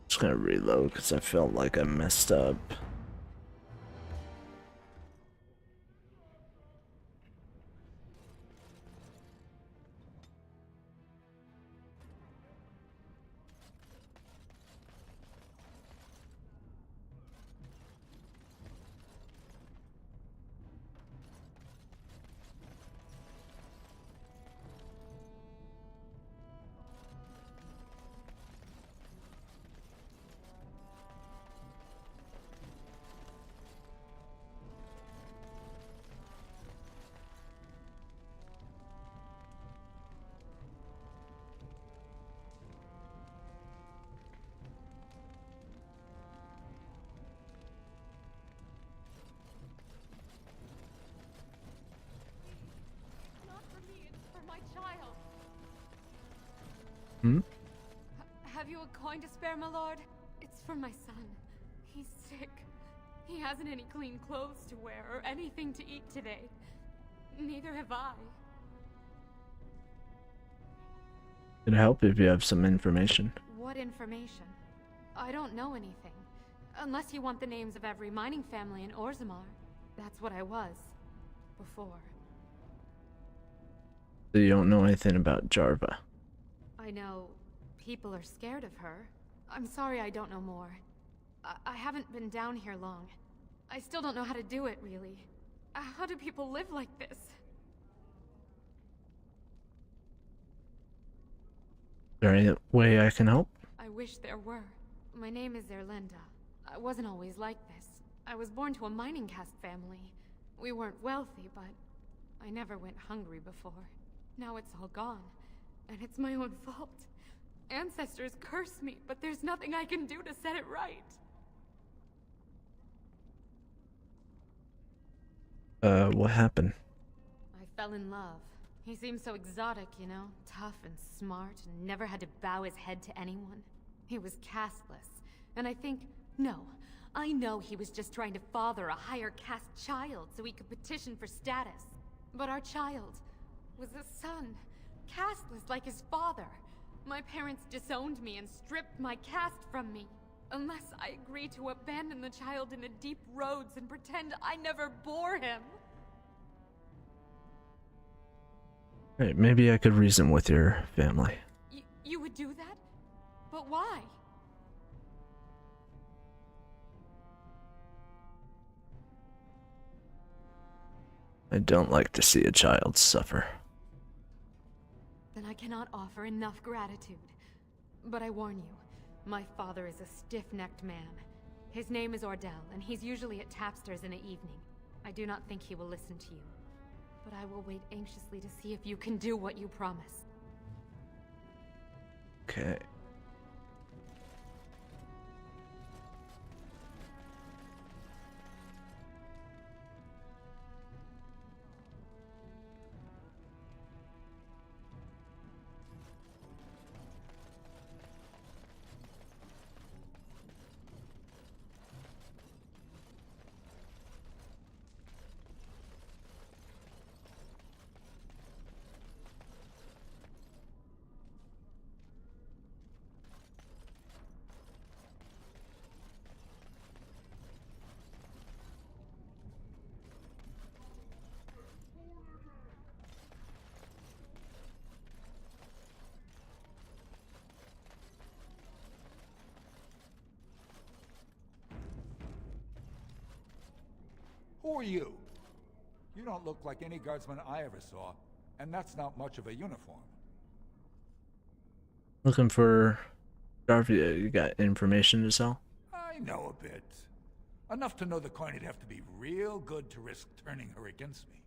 Just gonna reload because I felt like I messed up. Hmm? Have you a coin to spare, my lord? It's for my son. He's sick. He hasn't any clean clothes to wear or anything to eat today. Neither have I. It'd help if you have some information. What information? I don't know anything. Unless you want the names of every mining family in Orzammar. That's what I was. Before. So you don't know anything about Jarva. I know people are scared of her. I'm sorry I don't know more. I haven't been down here long. I still don't know how to do it, really. How do people live like this? Is there any way I can help? I wish there were. My name is Erlinda. I wasn't always like this. I was born to a mining caste family. We weren't wealthy, but I never went hungry before. Now it's all gone. And it's my own fault. Ancestors curse me, but there's nothing I can do to set it right. What happened? I fell in love. He seemed so exotic, you know? Tough and smart, and never had to bow his head to anyone. He was casteless. And I know he was just trying to father a higher caste child so he could petition for status. But our child was a son. Casteless like his father. My parents disowned me and stripped my caste from me. Unless I agree to abandon the child in the deep roads and pretend I never bore him. Right, maybe I could reason with your family. You would do that? But why? I don't like to see a child suffer. Then I cannot offer enough gratitude. But I warn you, my father is a stiff-necked man. His name is Ordell, and he's usually at Tapster's in the evening. I do not think he will listen to you. But I will wait anxiously to see if you can do what you promised. Okay. Who are you? You don't look like any guardsman I ever saw, and that's not much of a uniform. Looking for Jarvia. You got information to sell? I know a bit. Enough to know the coin would have to be real good to risk turning her against me.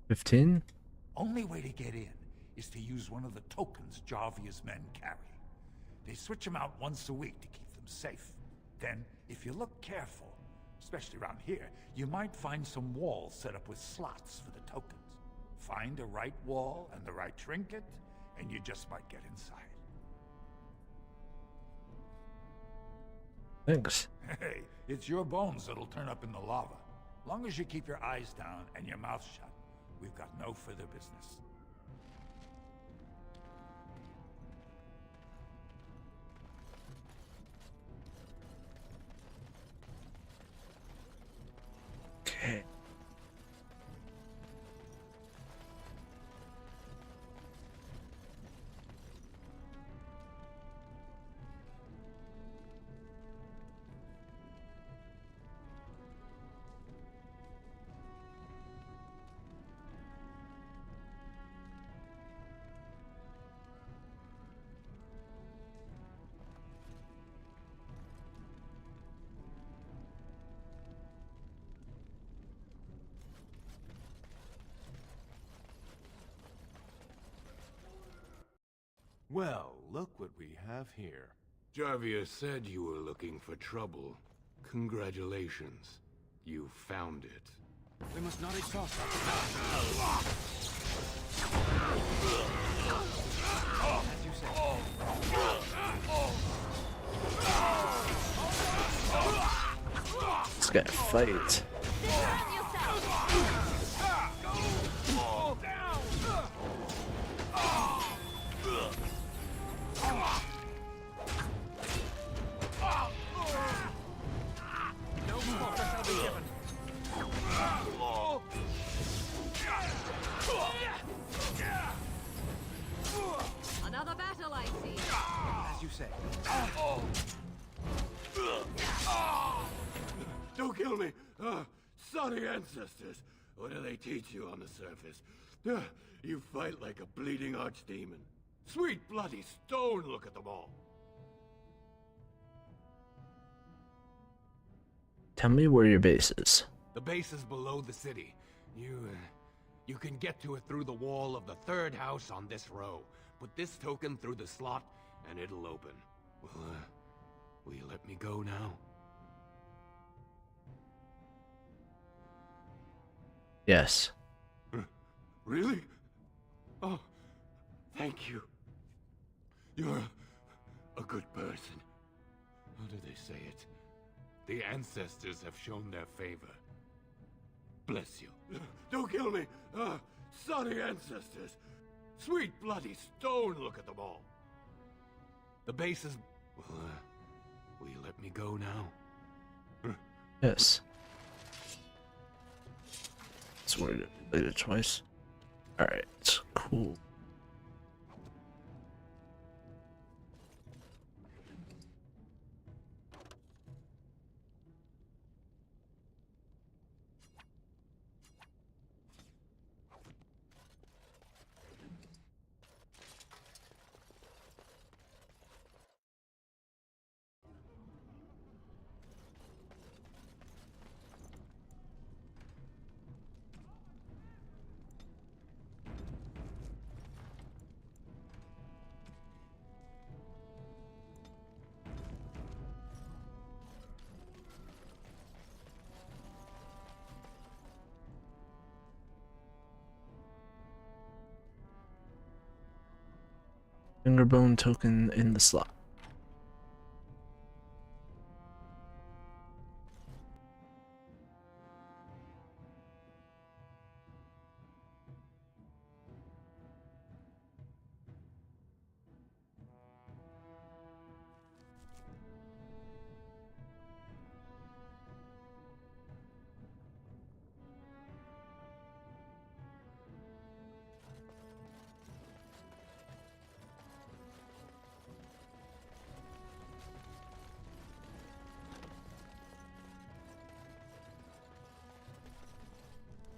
$15? Only way to get in is to use one of the tokens Jarvia's men carry. They switch them out once a week to keep them safe. Then, if you look careful, especially around here, you might find some walls set up with slots for the tokens. Find the right wall and the right trinket, and you just might get inside. Thanks. Hey, it's your bones that'll turn up in the lava. Long as you keep your eyes down and your mouth shut, we've got no further business. Okay. Well, look what we have here. Jarvia said you were looking for trouble. Congratulations. You found it. We must not exhaust our As you say. Let's get a fight. Another battle, I see. As you say. Don't kill me! Sorry ancestors! What do they teach you on the surface? You fight like a bleeding archdemon. Sweet bloody stone, look at them all! Tell me where your base is. The base is below the city. You can get to it through the wall of the third house on this row. Put this token through the slot, and it'll open. Will you let me go now? Yes. Really? Oh, thank you. You're a good person. How do they say it? The ancestors have shown their favor. Bless you. Don't kill me! Sunny ancestors! Sweet bloody stone, look at them all! The base is... will you let me go now? Yes. Swear to play it twice. Alright, cool. Fingerbone token in the slot.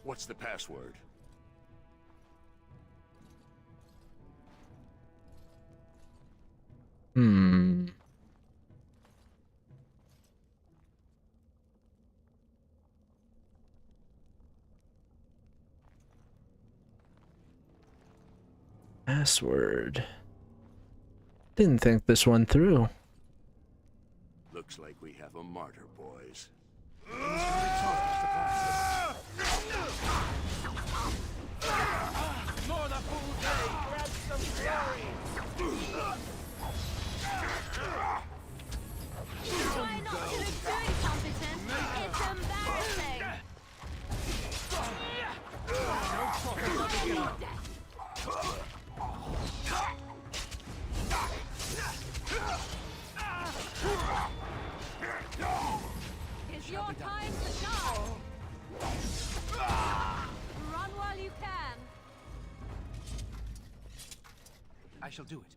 What's the password? Password. Didn't think this one through. Looks like we have a martyr, boys. More the full day, grab some glory! Try not to look too incompetent. It's embarrassing. It's your time to shine. Run while you can. I shall do it.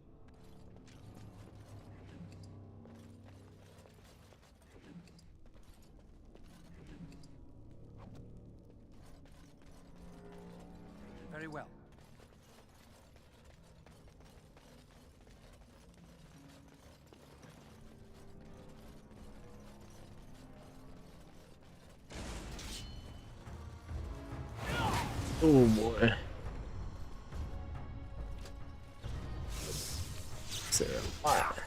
Very well. Oh boy. Is there a lot?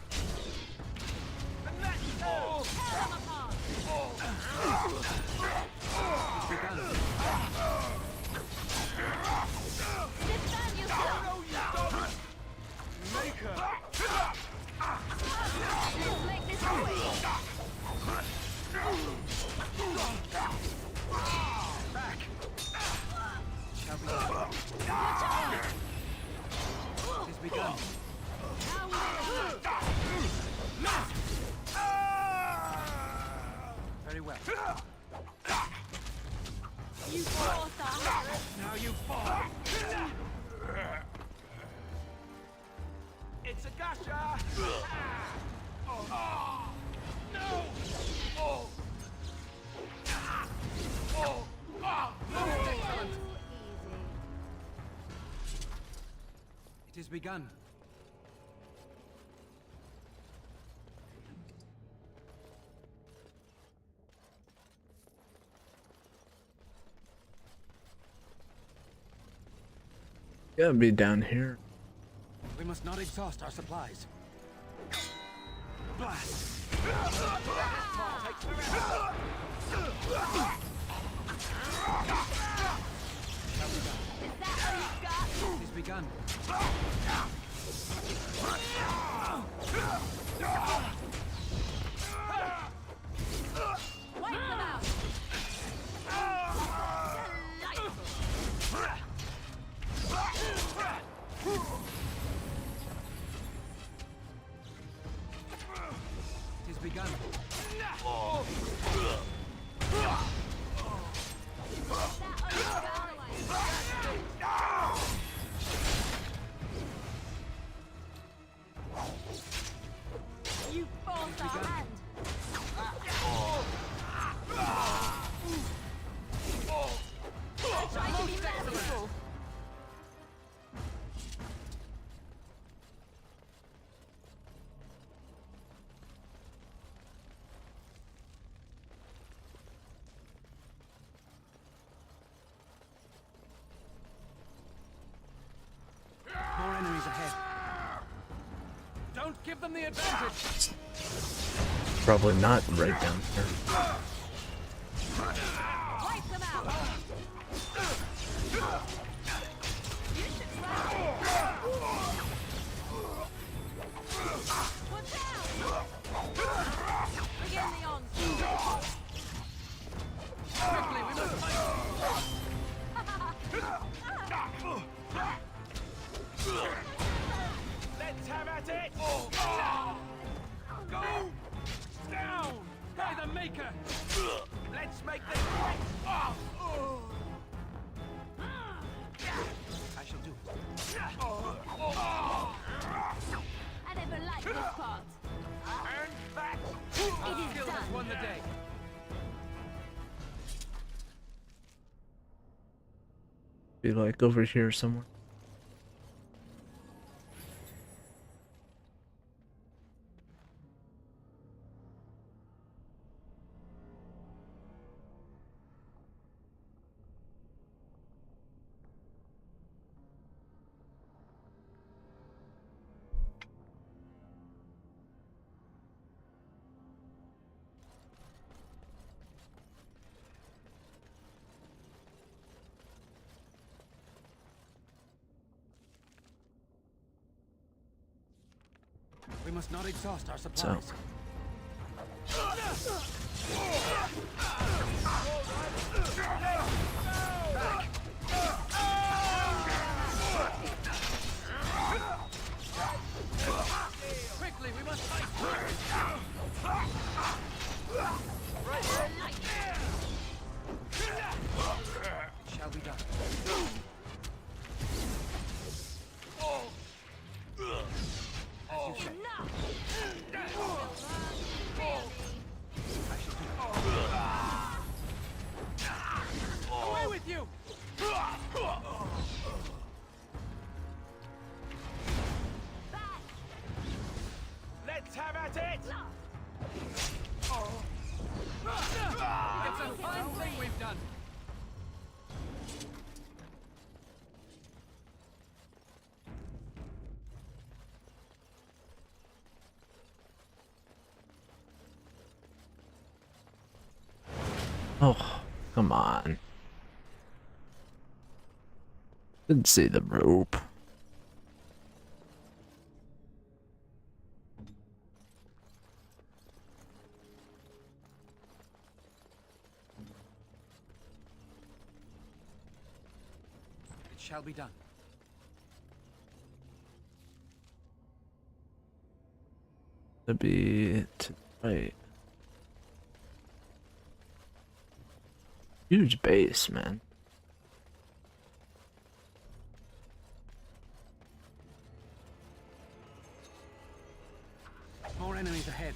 Very well. You fall, Now you fall. It's a gotcha! No! It has begun. Gotta be down here. We must not exhaust our supplies. Blast! It has begun. Wipe them out. give them the advantage. Probably not right down here. Wipe them out. You should What's out? Begin the onslaught. Quickly, we must fight. Let's have at it! Go down by the Maker. Let's make this quick! I shall do. I never liked this part. And back! It is Skill done. has won the day. Be like over here somewhere. We must not exhaust our supplies. Quickly, we must fight. It shall be done. As you say. Away with you! Let's have at it! It's a fine thing we've done. Oh, come on. Didn't see the rope. It shall be done. To be to the right. Huge base, man. More enemies ahead.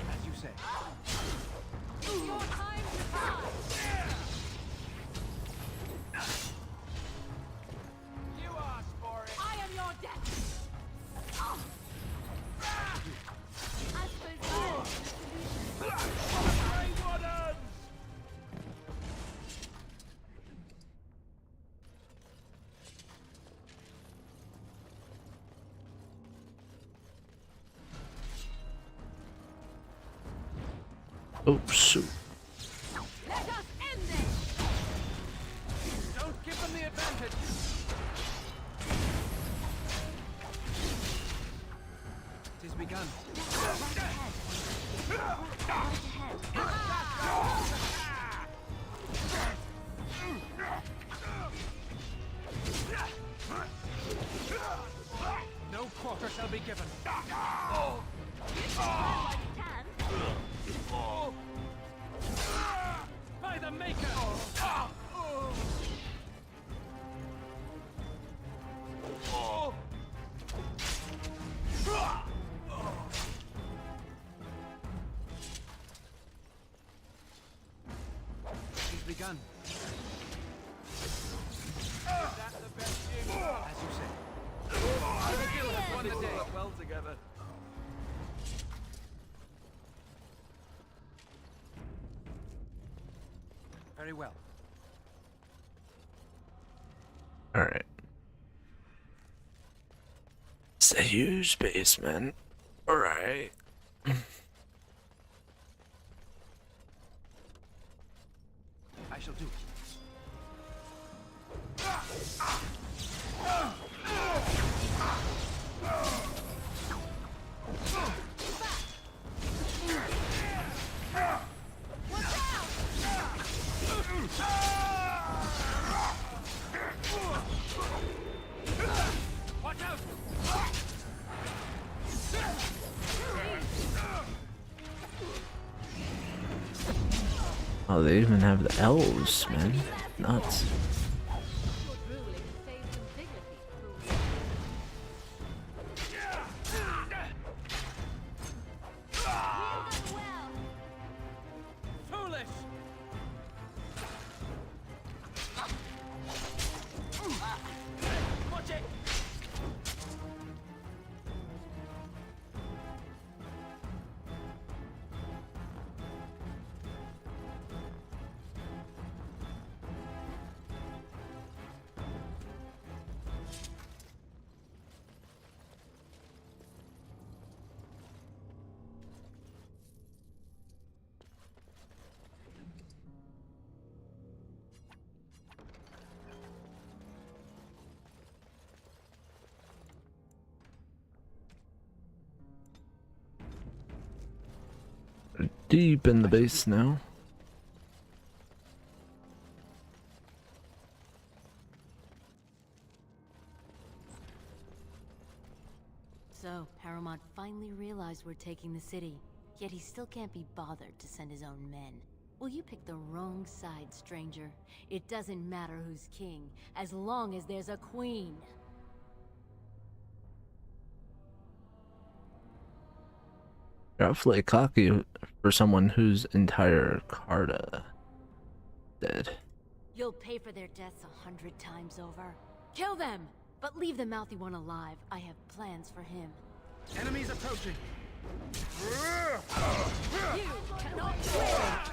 As you say. Your time to pass. You asked for it! I am your death. I suppose violence is the solution. Grey Wardens! Oh, shoot. Let us end this. Don't give them the advantage. It is begun. No quarter shall be given. By the Maker! He's begun. As you say. The guild has won the day. Well together. Very well. All right. It's a huge basement. All right. I shall do it. Watch out! Oh, they even have the elves, man. Nuts. Foolish! Watch it! Deep in the base now. So, Paramount finally realized we're taking the city, yet he still can't be bothered to send his own men. Well, you picked the wrong side, stranger. It doesn't matter who's king, as long as there's a queen. You're awfully cocky for someone whose entire Carta dead. You'll pay for their deaths 100 times over. Kill them! But leave the mouthy one alive. I have plans for him. Enemies approaching! You cannot win!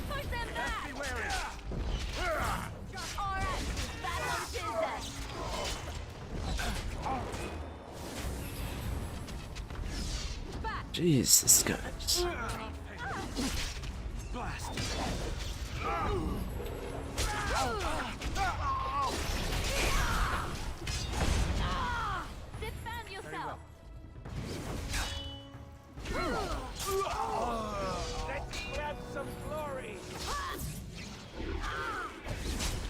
Push them back! Alright, battle business! Jesus, guys. Blast! Defend yourself! Let's grab some glory!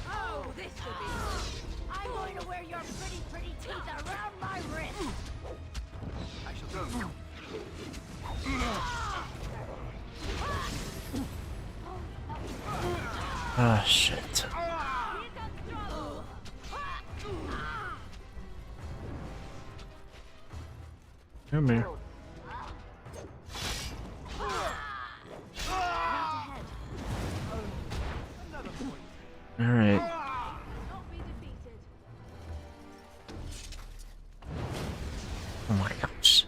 Oh, this could be good. I'm going to wear your pretty teeth around my wrist! I shall do it. Ah, shit. Come here. All right. Oh my gosh.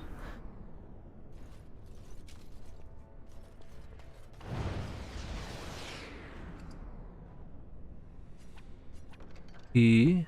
He.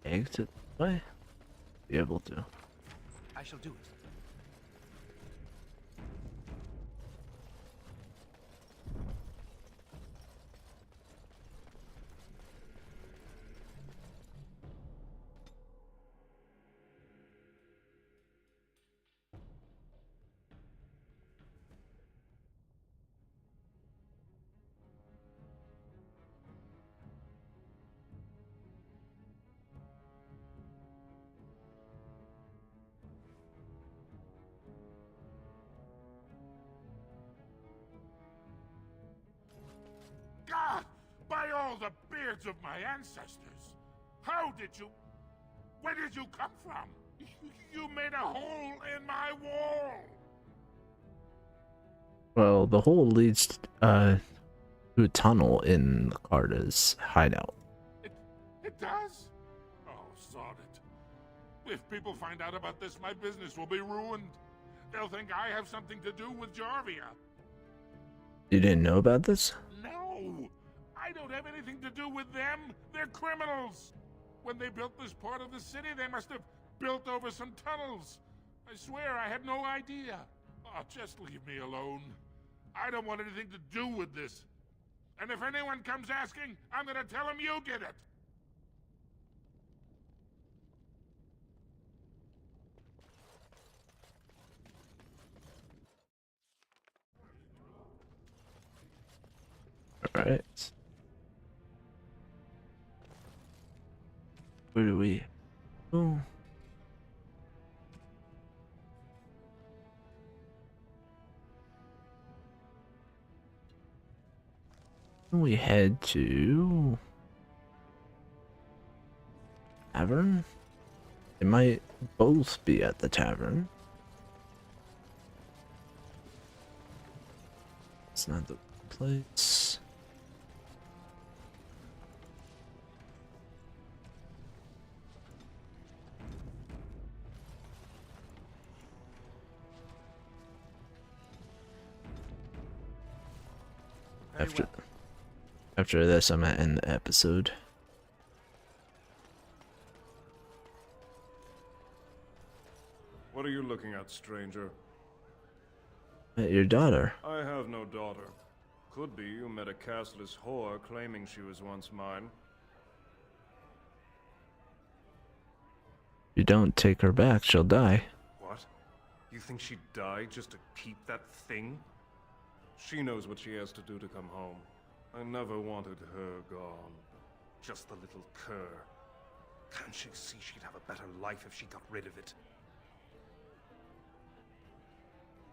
Exit way? Be able to. I shall do it. all the beards of my ancestors. How did you... Where did you come from? You made a hole in my wall! Well, the hole leads to a tunnel in Carta's hideout. It does? Oh, sod it. If people find out about this, my business will be ruined. They'll think I have something to do with Jarvia. You didn't know about this? No! I don't have anything to do with them. They're criminals. When they built this part of the city, they must have built over some tunnels. I swear I had no idea. Oh, just leave me alone. I don't want anything to do with this. And if anyone comes asking, I'm gonna tell them you did it. Alright. Where do we... Oh. We head to... Tavern? They might both be at the tavern. It's not the place. After this, I'm gonna end the episode. What are you looking at, stranger? At your daughter. I have no daughter. Could be you met a castless whore claiming she was once mine. If you don't take her back, she'll die. What? You think she'd die just to keep that thing? She knows what she has to do to come home. I never wanted her gone. Just the little cur. Can't she see she'd have a better life if she got rid of it?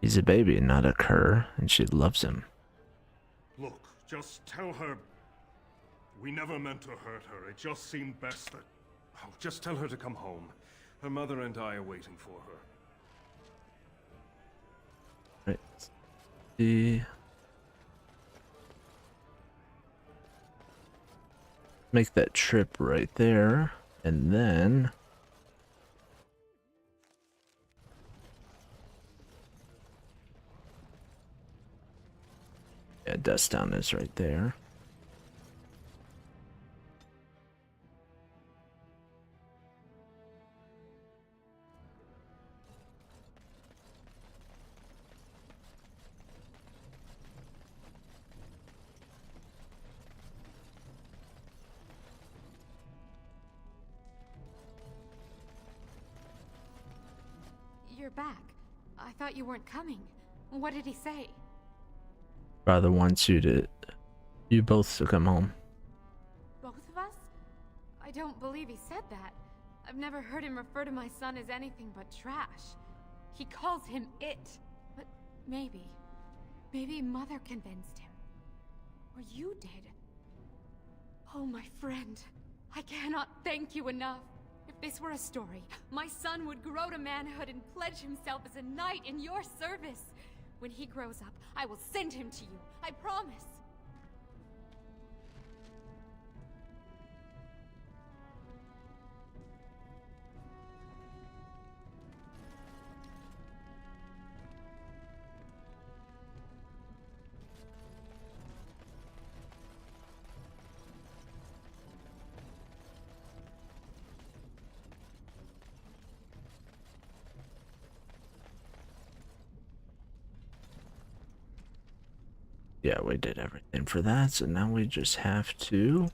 He's a baby, not a cur, and she loves him. Look, just tell her... We never meant to hurt her. It just seemed best that... Oh, just tell her to come home. Her mother and I are waiting for her. Right. The... Make that trip right there, and then... Yeah, Dust Down is right there. You're back. I thought you weren't coming. What did he say? Father wants you both to come home. Both of us? I don't believe he said that. I've never heard him refer to my son as anything but trash. He calls him it. But maybe Mother convinced him. Or you did. Oh, my friend. I cannot thank you enough. If this were a story, my son would grow to manhood and pledge himself as a knight in your service. When he grows up, I will send him to you. I promise. Yeah, we did everything for that, so now we just have to...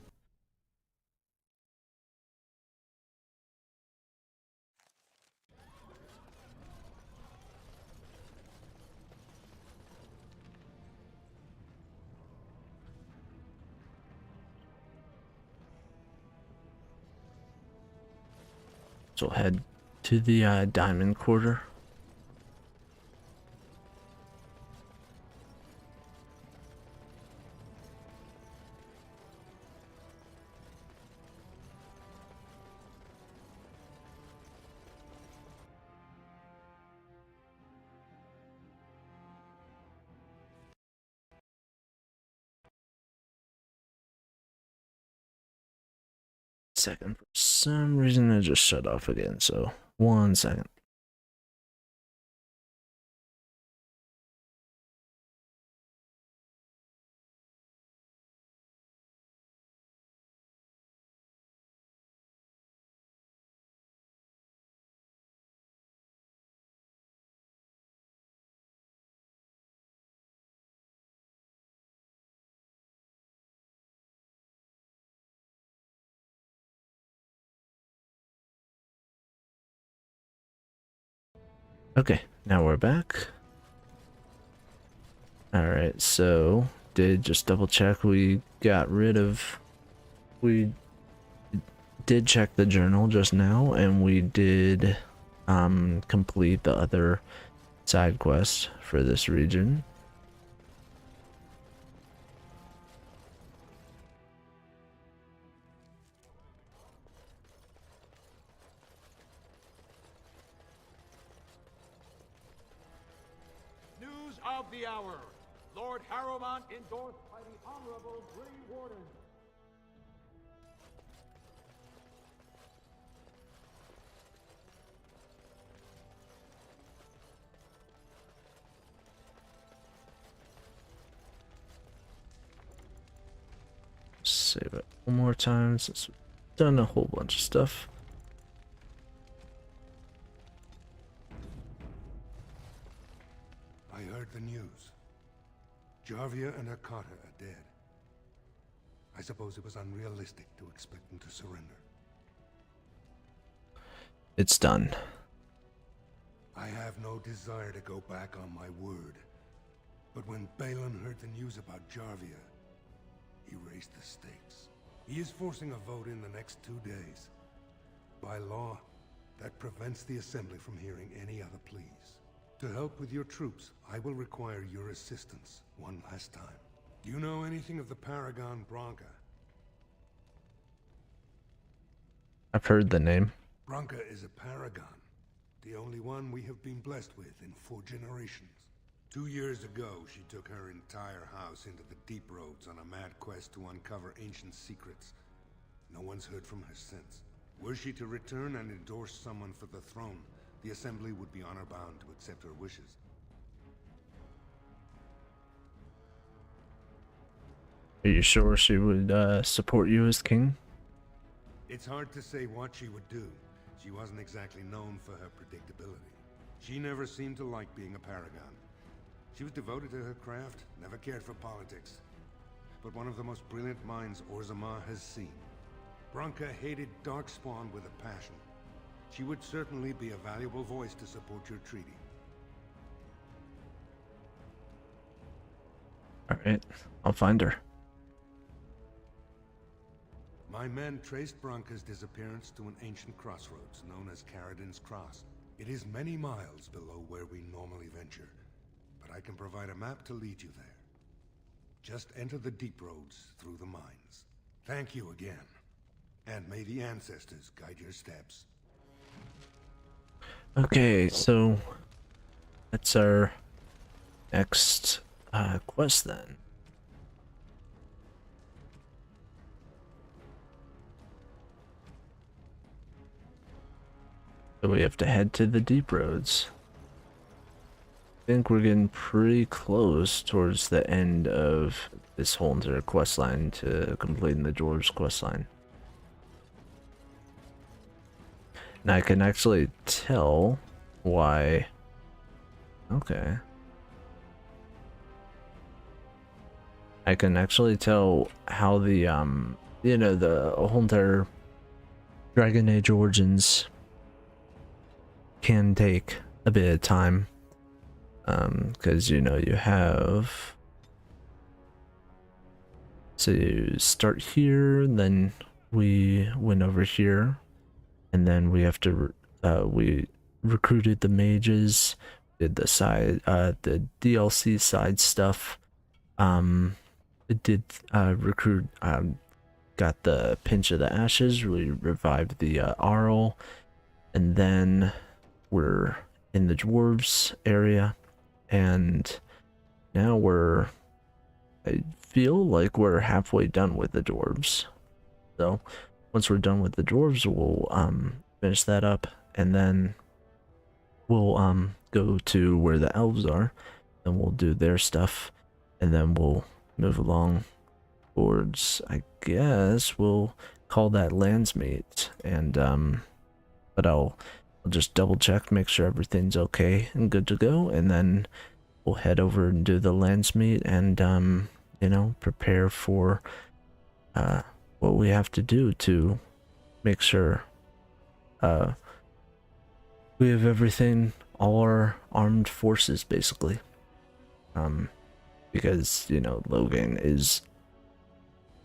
So we'll head to the Diamond Quarter. second. For some reason it just shut off again, so 1 second. Okay, now we're back. Alright, so did just double check, we got rid of, we did check the journal just now, and we did complete the other side quest for this region. News of the hour. Lord Harrowmont endorsed by the Honorable Grey Warden. Save it one more time since we've done a whole bunch of stuff. I heard the news. Jarvia and Akata are dead. I suppose it was unrealistic to expect them to surrender. It's done. I have no desire to go back on my word. But when Balin heard the news about Jarvia, he raised the stakes. He is forcing a vote in the next 2 days. By law, that prevents the Assembly from hearing any other pleas. To help with your troops, I will require your assistance one last time. Do you know anything of the Paragon Branca? I've heard the name. Branca is a paragon, the only one we have been blessed with in 4 generations. 2 years ago, she took her entire house into the deep roads on a mad quest to uncover ancient secrets. No one's heard from her since. Were she to return and endorse someone for the throne, the Assembly would be honor-bound to accept her wishes. Are you sure she would support you as king? It's hard to say what she would do. She wasn't exactly known for her predictability. She never seemed to like being a paragon. She was devoted to her craft, never cared for politics. But one of the most brilliant minds Orzammar has seen. Branca hated Darkspawn with a passion. She would certainly be a valuable voice to support your treaty. Alright, I'll find her. My men traced Branca's disappearance to an ancient crossroads known as Caradin's Cross. It is many miles below where we normally venture, but I can provide a map to lead you there. Just enter the deep roads through the mines. Thank you again, and may the ancestors guide your steps. Okay, so that's our next quest then. So we have to head to the deep roads. I think we're getting pretty close towards the end of this whole entire quest line to completing the Dwarves quest line. And I can actually tell why. Okay. I can actually tell how the you know, the whole entire Dragon Age Origins can take a bit of time, because you know you have, so you start here, then we went over here, and then we have to we recruited the mages, did the side the DLC side stuff, it did recruit, got the Pinch of the Ashes, we revived the Arl, and then we're in the Dwarves area, and now I feel like we're halfway done with the Dwarves. So once we're done with the dwarves, we'll finish that up, and then we'll go to where the elves are, and we'll do their stuff, and then we'll move along towards, I guess we'll call that Landsmeet, and but I'll just double check, make sure everything's okay and good to go, and then we'll head over and do the Landsmeet, and you know, prepare for what we have to do to make sure we have everything, all our armed forces, basically. Because, you know, Logan is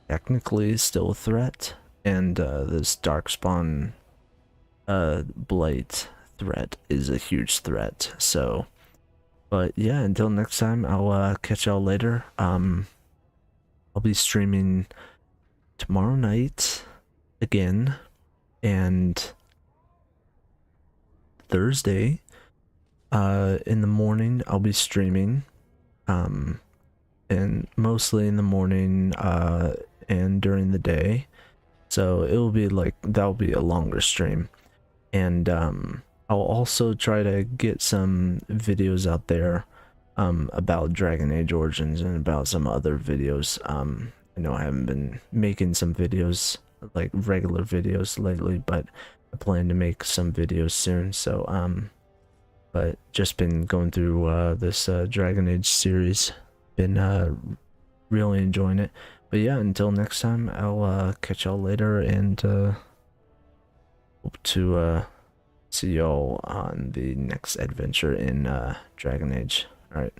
technically still a threat, and this Darkspawn Blight threat is a huge threat, so... But yeah, until next time, I'll catch y'all later. I'll be streaming tomorrow night again, and Thursday in the morning I'll be streaming, and mostly in the morning and during the day, so it'll be like, that'll be a longer stream. And I'll also try to get some videos out there about Dragon Age Origins and about some other videos. I know I haven't been making some videos, like regular videos lately, but I plan to make some videos soon. So but just been going through this Dragon Age series, been really enjoying it. But yeah, until next time, I'll catch y'all later, and hope to see y'all on the next adventure in Dragon Age. Alright.